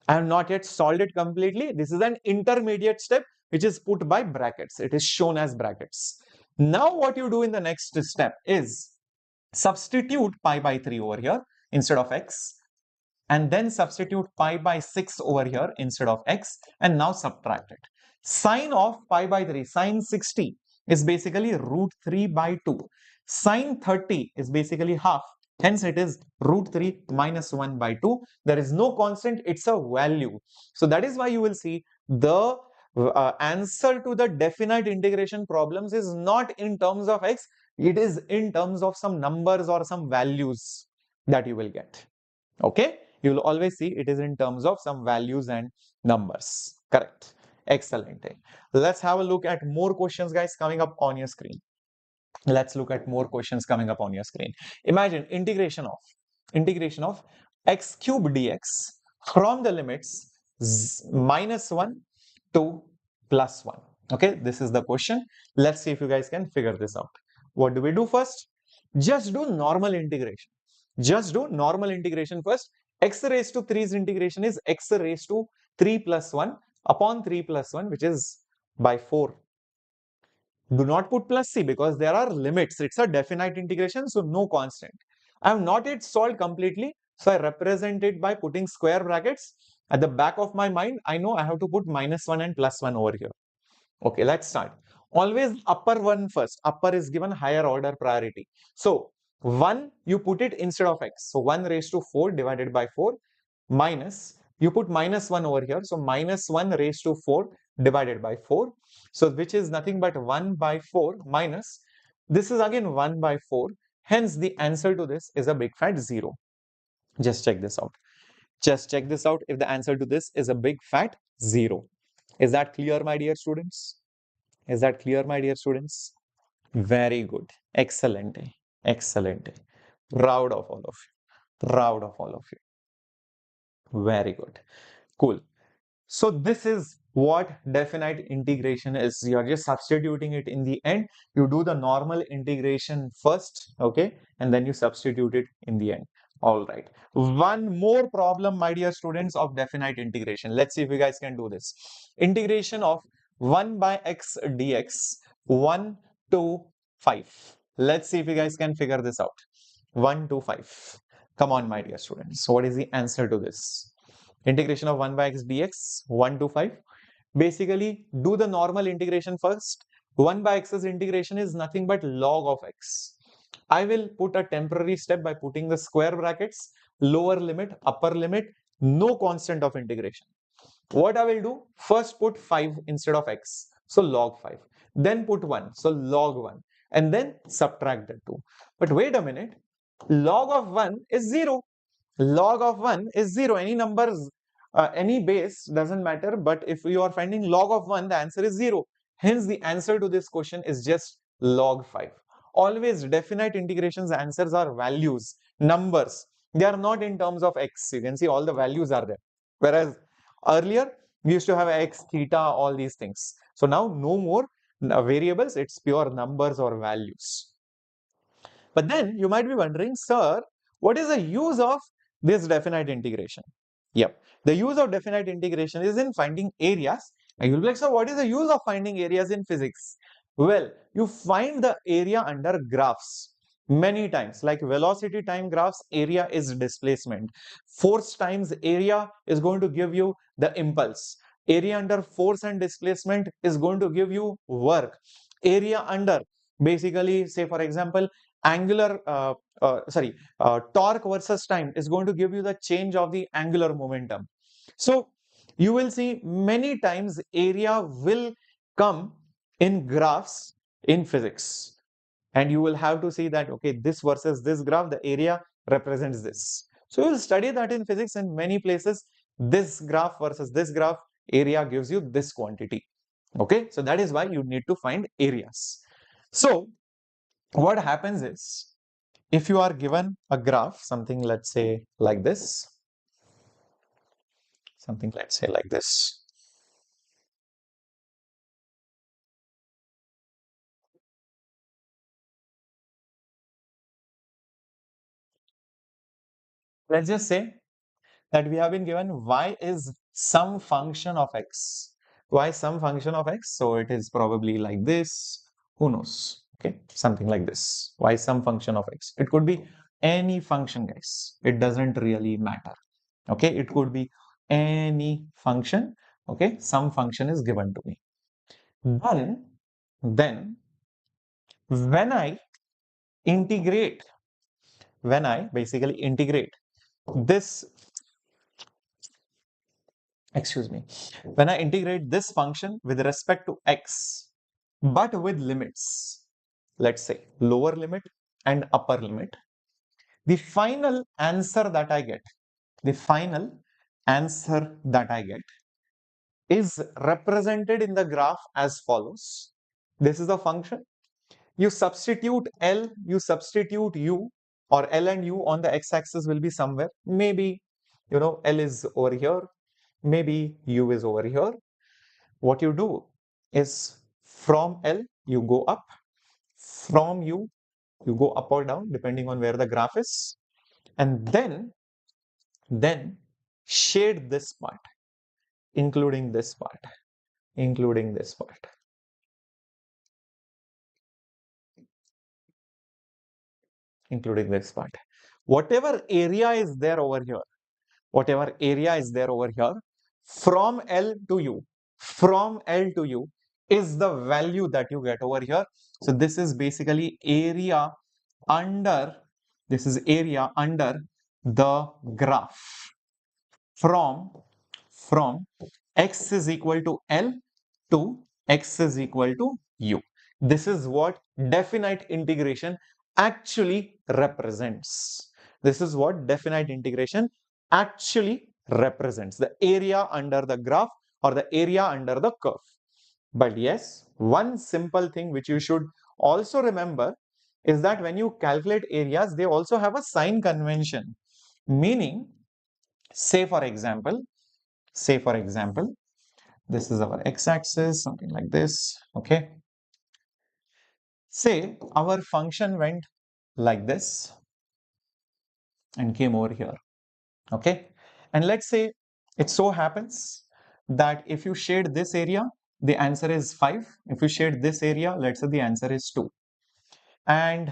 I have not yet solved it completely. This is an intermediate step which is put by brackets. It is shown as brackets. Now what you do in the next step is substitute pi by 3 over here instead of x, and then substitute pi by 6 over here instead of x, and now subtract it. Sine of pi by 3, sine 60 is basically root 3 by 2. Sine 30 is basically half. Hence it is root 3 minus 1 by 2. There is no constant, it's a value. So that is why you will see the answer to the definite integration problems is not in terms of x, it is in terms of some numbers or some values that you will get. Okay, you will always see it is in terms of some values and numbers. Correct. Excellent. Let's have a look at more questions, guys, coming up on your screen. Let's look at more questions coming up on your screen. Imagine integration of x cube dx from the limits -1 to +1. Okay, this is the question. Let's see if you guys can figure this out. What do we do first? Just do normal integration. Just do normal integration first. X raised to 3's integration is x raised to 3 plus 1 upon 3 plus 1, which is by 4. Do not put plus c because there are limits. It's a definite integration, so no constant. I have not yet solved completely, so I represent it by putting square brackets. At the back of my mind, I know I have to put -1 and +1 over here. Okay, let's start. Always upper one first. Upper is given higher order priority. So 1, you put it instead of x. So 1 raised to 4 divided by 4 minus, you put -1 over here. So -1 raised to 4 divided by 4. So which is nothing but 1 by 4 minus, this is again 1 by 4. Hence the answer to this is a big fat 0. Just check this out. Just check this out if the answer to this is a big fat 0. Is that clear, my dear students? Is that clear, my dear students? Very good. Excellent. Excellent. Proud of all of you. Proud of all of you. Very good. Cool. So this is what definite integration is. You are just substituting it in the end. You do the normal integration first, okay, and then you substitute it in the end. All right. One more problem, my dear students, of definite integration. Let's see if you guys can do this. Integration of 1 by x dx, 1 to 5. Let's see if you guys can figure this out. 1 to 5. Come on, my dear students. So what is the answer to this? Integration of 1 by x dx, 1 to 5. Basically, do the normal integration first. 1 by x's integration is nothing but log of x. I will put a temporary step by putting the square brackets, lower limit, upper limit, no constant of integration. What I will do, first put 5 instead of x, so log 5. Then put 1, so log 1. And then subtract the 2. But wait a minute, log of 1 is 0. Log of 1 is 0. Any numbers, any base doesn't matter. But if you are finding log of 1, the answer is 0. Hence, the answer to this question is just log 5. Always definite integrations answers are values, numbers. They are not in terms of x. You can see all the values are there. Whereas earlier, we used to have x, theta, all these things. So now no more variables. It's pure numbers or values. But then you might be wondering, sir, what is the use of this definite integration? Yep. The use of definite integration is in finding areas. And you'll be like, so what is the use of finding areas in physics? Well, you find the area under graphs many times, like velocity time graphs, area is displacement. Force times area is going to give you the impulse. Area under force and displacement is going to give you work. Area under, basically, say for example, angular torque versus time is going to give you the change of the angular momentum. So you will see many times area will come in graphs in physics, and you will have to see that, okay, this versus this graph, the area represents this. So you will study that in physics in many places. This graph versus this graph, area gives you this quantity. Okay, so that is why you need to find areas. So what happens is, if you are given a graph, something let's say like this, let's just say that we have been given y is some function of x. Y is some function of x, so it is probably like this. Who knows? Okay, something like this. Y is some function of x. It could be any function, guys. It doesn't really matter. Okay, it could be any function. Okay, some function is given to me. Then when I integrate, when I basically integrate this, excuse me, when I integrate this function with respect to x, but with limits, let's say lower limit and upper limit, the final answer that I get, the final answer that I get is represented in the graph as follows. This is the function. You substitute L, you substitute U, or L and U on the x-axis will be somewhere. Maybe, L is over here. Maybe U is over here. What you do is from L, you go up. From U, you go up or down, depending on where the graph is. And then shade this part, including this part, including this part. Including this part. Whatever area is there over here, whatever area is there over here, from L to U, from L to U is the value that you get over here. So this is basically area under, this is area under the graph from x is equal to L to x is equal to U. This is what definite integration actually represents. This is what definite integration actually represents, the area under the graph or the area under the curve. But yes, one simple thing which you should also remember is that when you calculate areas, they also have a sign convention. Meaning, say for example, this is our x-axis, something like this, okay? Say our function went like this and came over here, okay? And let's say it so happens that if you shade this area, the answer is 5. If you shade this area, let's say the answer is 2. And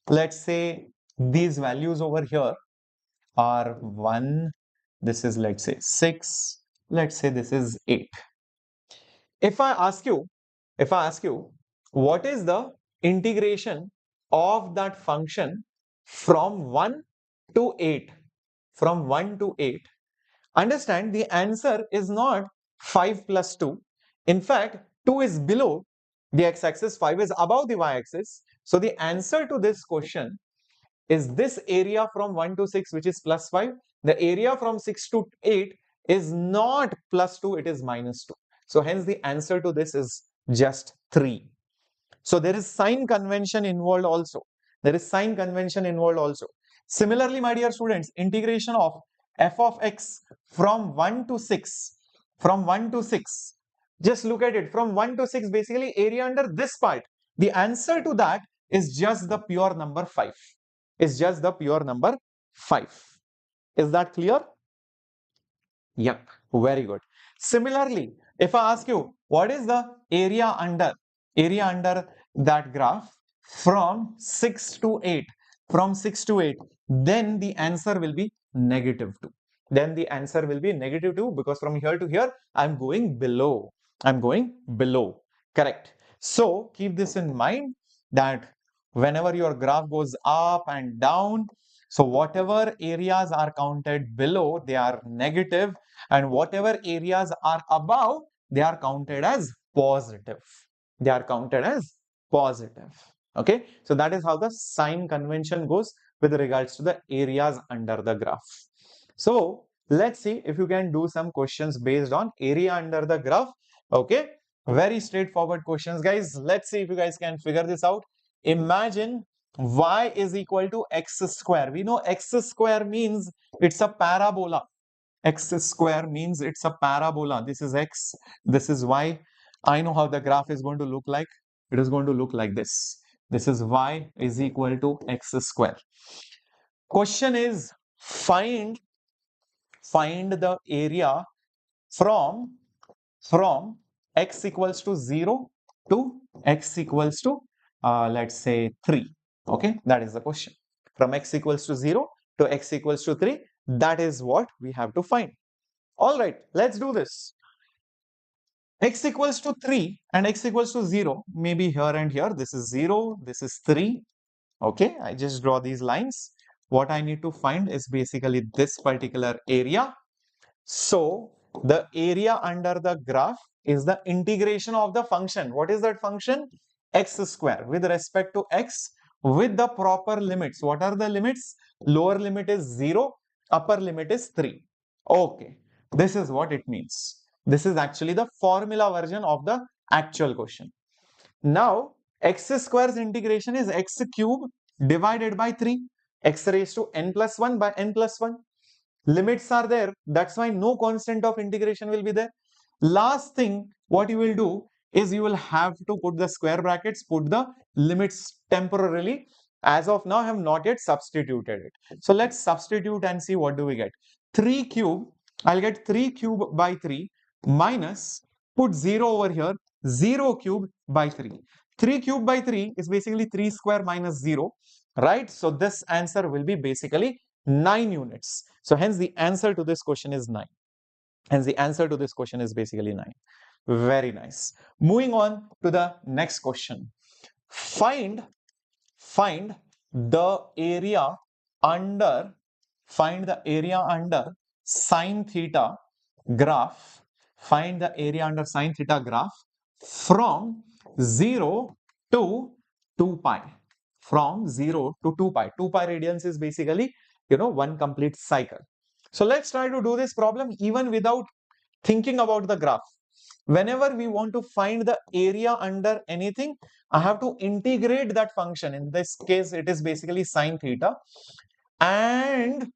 let's say these values over here are 1, this is let's say 6, let's say this is 8. If I ask you, what is the integration of that function from 1 to 8, from 1 to 8, understand the answer is not 5 plus 2. In fact, 2 is below the x-axis, 5 is above the y-axis. So the answer to this question is this area from 1 to 6, which is plus 5. The area from 6 to 8 is not plus 2, it is minus 2. So hence the answer to this is just 3. So there is sign convention involved also. There is sign convention involved also. Similarly, my dear students, integration of f of x from 1 to 6, from 1 to 6. Just look at it, from 1 to 6, basically area under this part. The answer to that is just the pure number 5. Is just the pure number 5. Is that clear? Yep, very good. Similarly, if I ask you, what is the area under that graph from 6 to 8, from 6 to 8, then the answer will be negative 2. Then the answer will be negative 2 because from here to here, I'm going below. I'm going below. Correct. So keep this in mind that whenever your graph goes up and down, so whatever areas are counted below, they are negative, and whatever areas are above, they are counted as positive. They are counted as positive. Okay, so that is how the sign convention goes with regards to the areas under the graph. So let's see if you can do some questions based on area under the graph. Okay, very straightforward questions, guys. Let's see if you guys can figure this out. Imagine y is equal to x square. We know x square means it's a parabola. X square means it's a parabola. This is x, this is y. I know how the graph is going to look like. It is going to look like this. This is y is equal to x square. Question is find the area from x equals to 0 to x equals to let's say 3. Okay, that is the question. From x equals to 0 to x equals to 3, that is what we have to find. All right, let's do this. X equals to 3 and x equals to 0, maybe here and here. This is 0, this is 3. Okay, I just draw these lines. What I need to find is basically this particular area. So the area under the graph is the integration of the function. What is that function? X square with respect to x with the proper limits. What are the limits? Lower limit is 0, upper limit is 3. Okay, this is what it means. This is actually the formula version of the actual question. Now, x square's integration is x cube divided by 3, x raised to n plus 1 by n plus 1. Limits are there. That's why no constant of integration will be there. Last thing, what you will do is you will have to put the square brackets, put the limits temporarily. As of now, I have not yet substituted it. So let's substitute and see what do we get. 3 cube, I'll get 3 cube by 3 minus, put 0 over here, 0 cube by 3. 3 cube by 3 is basically 3 square minus 0, right? So this answer will be basically 9 units. So hence the answer to this question is 9. Hence the answer to this question is basically 9. Very nice. Moving on to the next question. Find the area under sine theta graph. Find the area under sine theta graph from 0 to 2 pi. From 0 to 2 pi. 2 pi radians is basically, one complete cycle. So let's try to do this problem even without thinking about the graph. Whenever we want to find the area under anything, I have to integrate that function. In this case, it is basically sine theta. And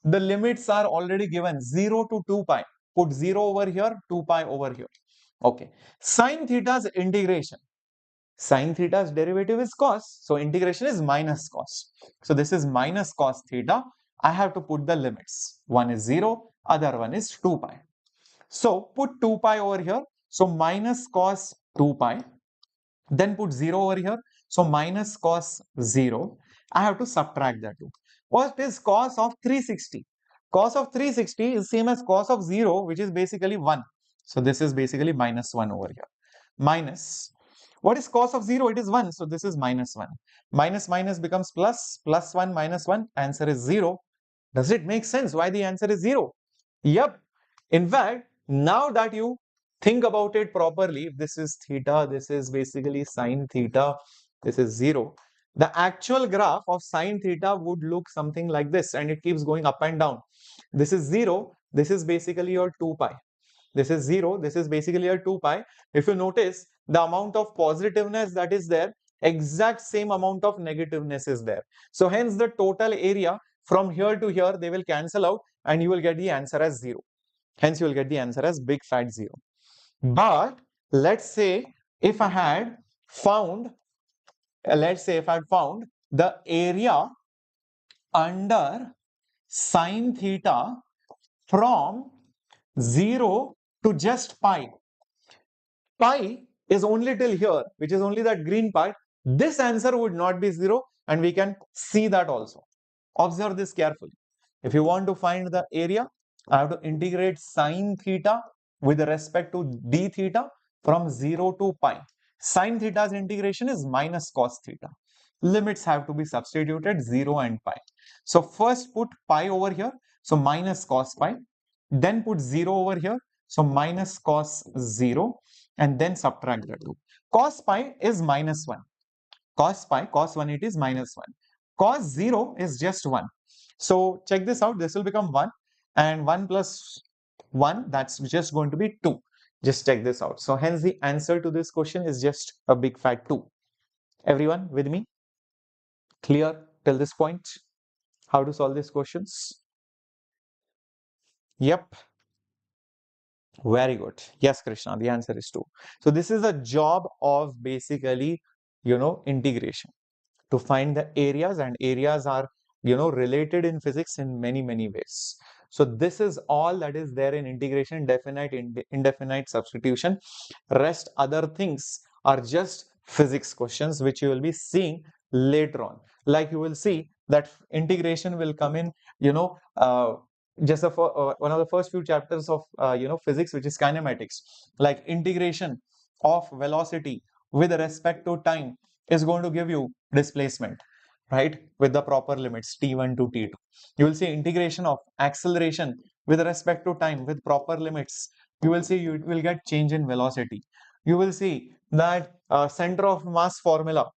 the limits are already given, 0 to 2 pi. Put 0 over here, 2 pi over here. Okay. Sine theta's integration. Sine theta's derivative is cos. So integration is minus cos. So this is minus cos theta. I have to put the limits. One is 0, other one is 2 pi. So put 2 pi over here. So minus cos 2 pi. Then put 0 over here. So minus cos 0. I have to subtract that 2. What is cos of 360? Cos of 360 is same as cos of 0, which is basically 1. So this is basically minus 1 over here. Minus. What is cos of 0? It is 1. So this is minus 1. Minus minus becomes plus. Plus 1 minus 1. Answer is 0. Does it make sense why the answer is 0? Yep. In fact, now that you think about it properly, if this is theta, this is basically sine theta, this is 0. The actual graph of sine theta would look something like this, and it keeps going up and down. This is 0. This is basically your 2 pi. This is 0. This is basically your 2 pi. If you notice, the amount of positiveness that is there, exact same amount of negativeness is there. So hence the total area from here to here, they will cancel out and you will get the answer as 0. Hence you will get the answer as big fat 0. But let's say if I had found, the area under sine theta from 0 to just pi. Pi is only till here, which is only that green part. This answer would not be 0, and we can see that also. Observe this carefully. If you want to find the area, I have to integrate sine theta with respect to d theta from 0 to pi. Sine theta's integration is minus cos theta. Limits have to be substituted, 0 and pi. So first put pi over here, so minus cos pi. Then put 0 over here, so minus cos 0, and then subtract the 2. Cos pi is minus 1. Cos 180 is minus 1. Cos 0 is just 1. So check this out. This will become 1. And 1 plus 1, that's just going to be 2. Just check this out. So hence the answer to this question is just a big fat 2. Everyone with me? Clear till this point? How to solve these questions? Yep. Very good. Yes, Krishna, the answer is 2. So this is a job of basically, integration to find the areas, and areas are, related in physics in many, many ways. So this is all that is there in integration, definite, indefinite substitution. Rest other things are just physics questions, which you will be seeing later on. Like you will see that integration will come in, just one of the first few chapters of physics, which is kinematics. Like integration of velocity with respect to time is going to give you displacement, right, with the proper limits t1 to t2. You will see integration of acceleration with respect to time with proper limits. You will see you will get change in velocity. You will see that center of mass formula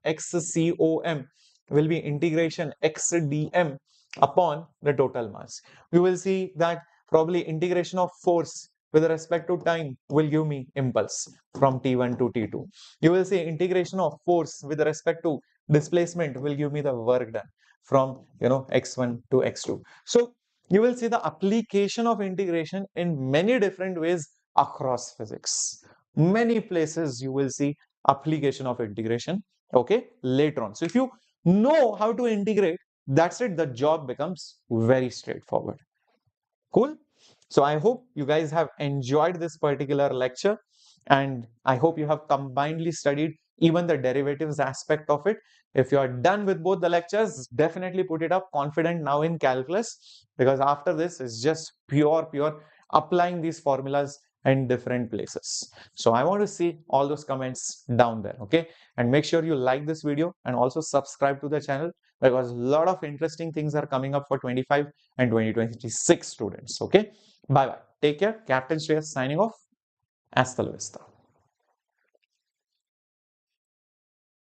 xcom will be integration x dm upon the total mass. You will see that Probably integration of force with respect to time will give me impulse from T1 to T2. You will see integration of force with respect to displacement will give me the work done from x1 to x2. So you will see the application of integration in many different ways across physics. Many places you will see application of integration, okay, later on. So if you know how to integrate, that's it, the job becomes very straightforward. Cool. So I hope you guys have enjoyed this particular lecture, and I hope you have combinedly studied even the derivatives aspect of it. If you are done with both the lectures, definitely put it up confident now in calculus, because after this is just pure applying these formulas in different places. So I want to see all those comments down there, okay? And make sure you like this video and also subscribe to the channel, because a lot of interesting things are coming up for 25 and 2026 students. Okay, bye bye. Take care. Captain Shreyas signing off. Hasta la vista.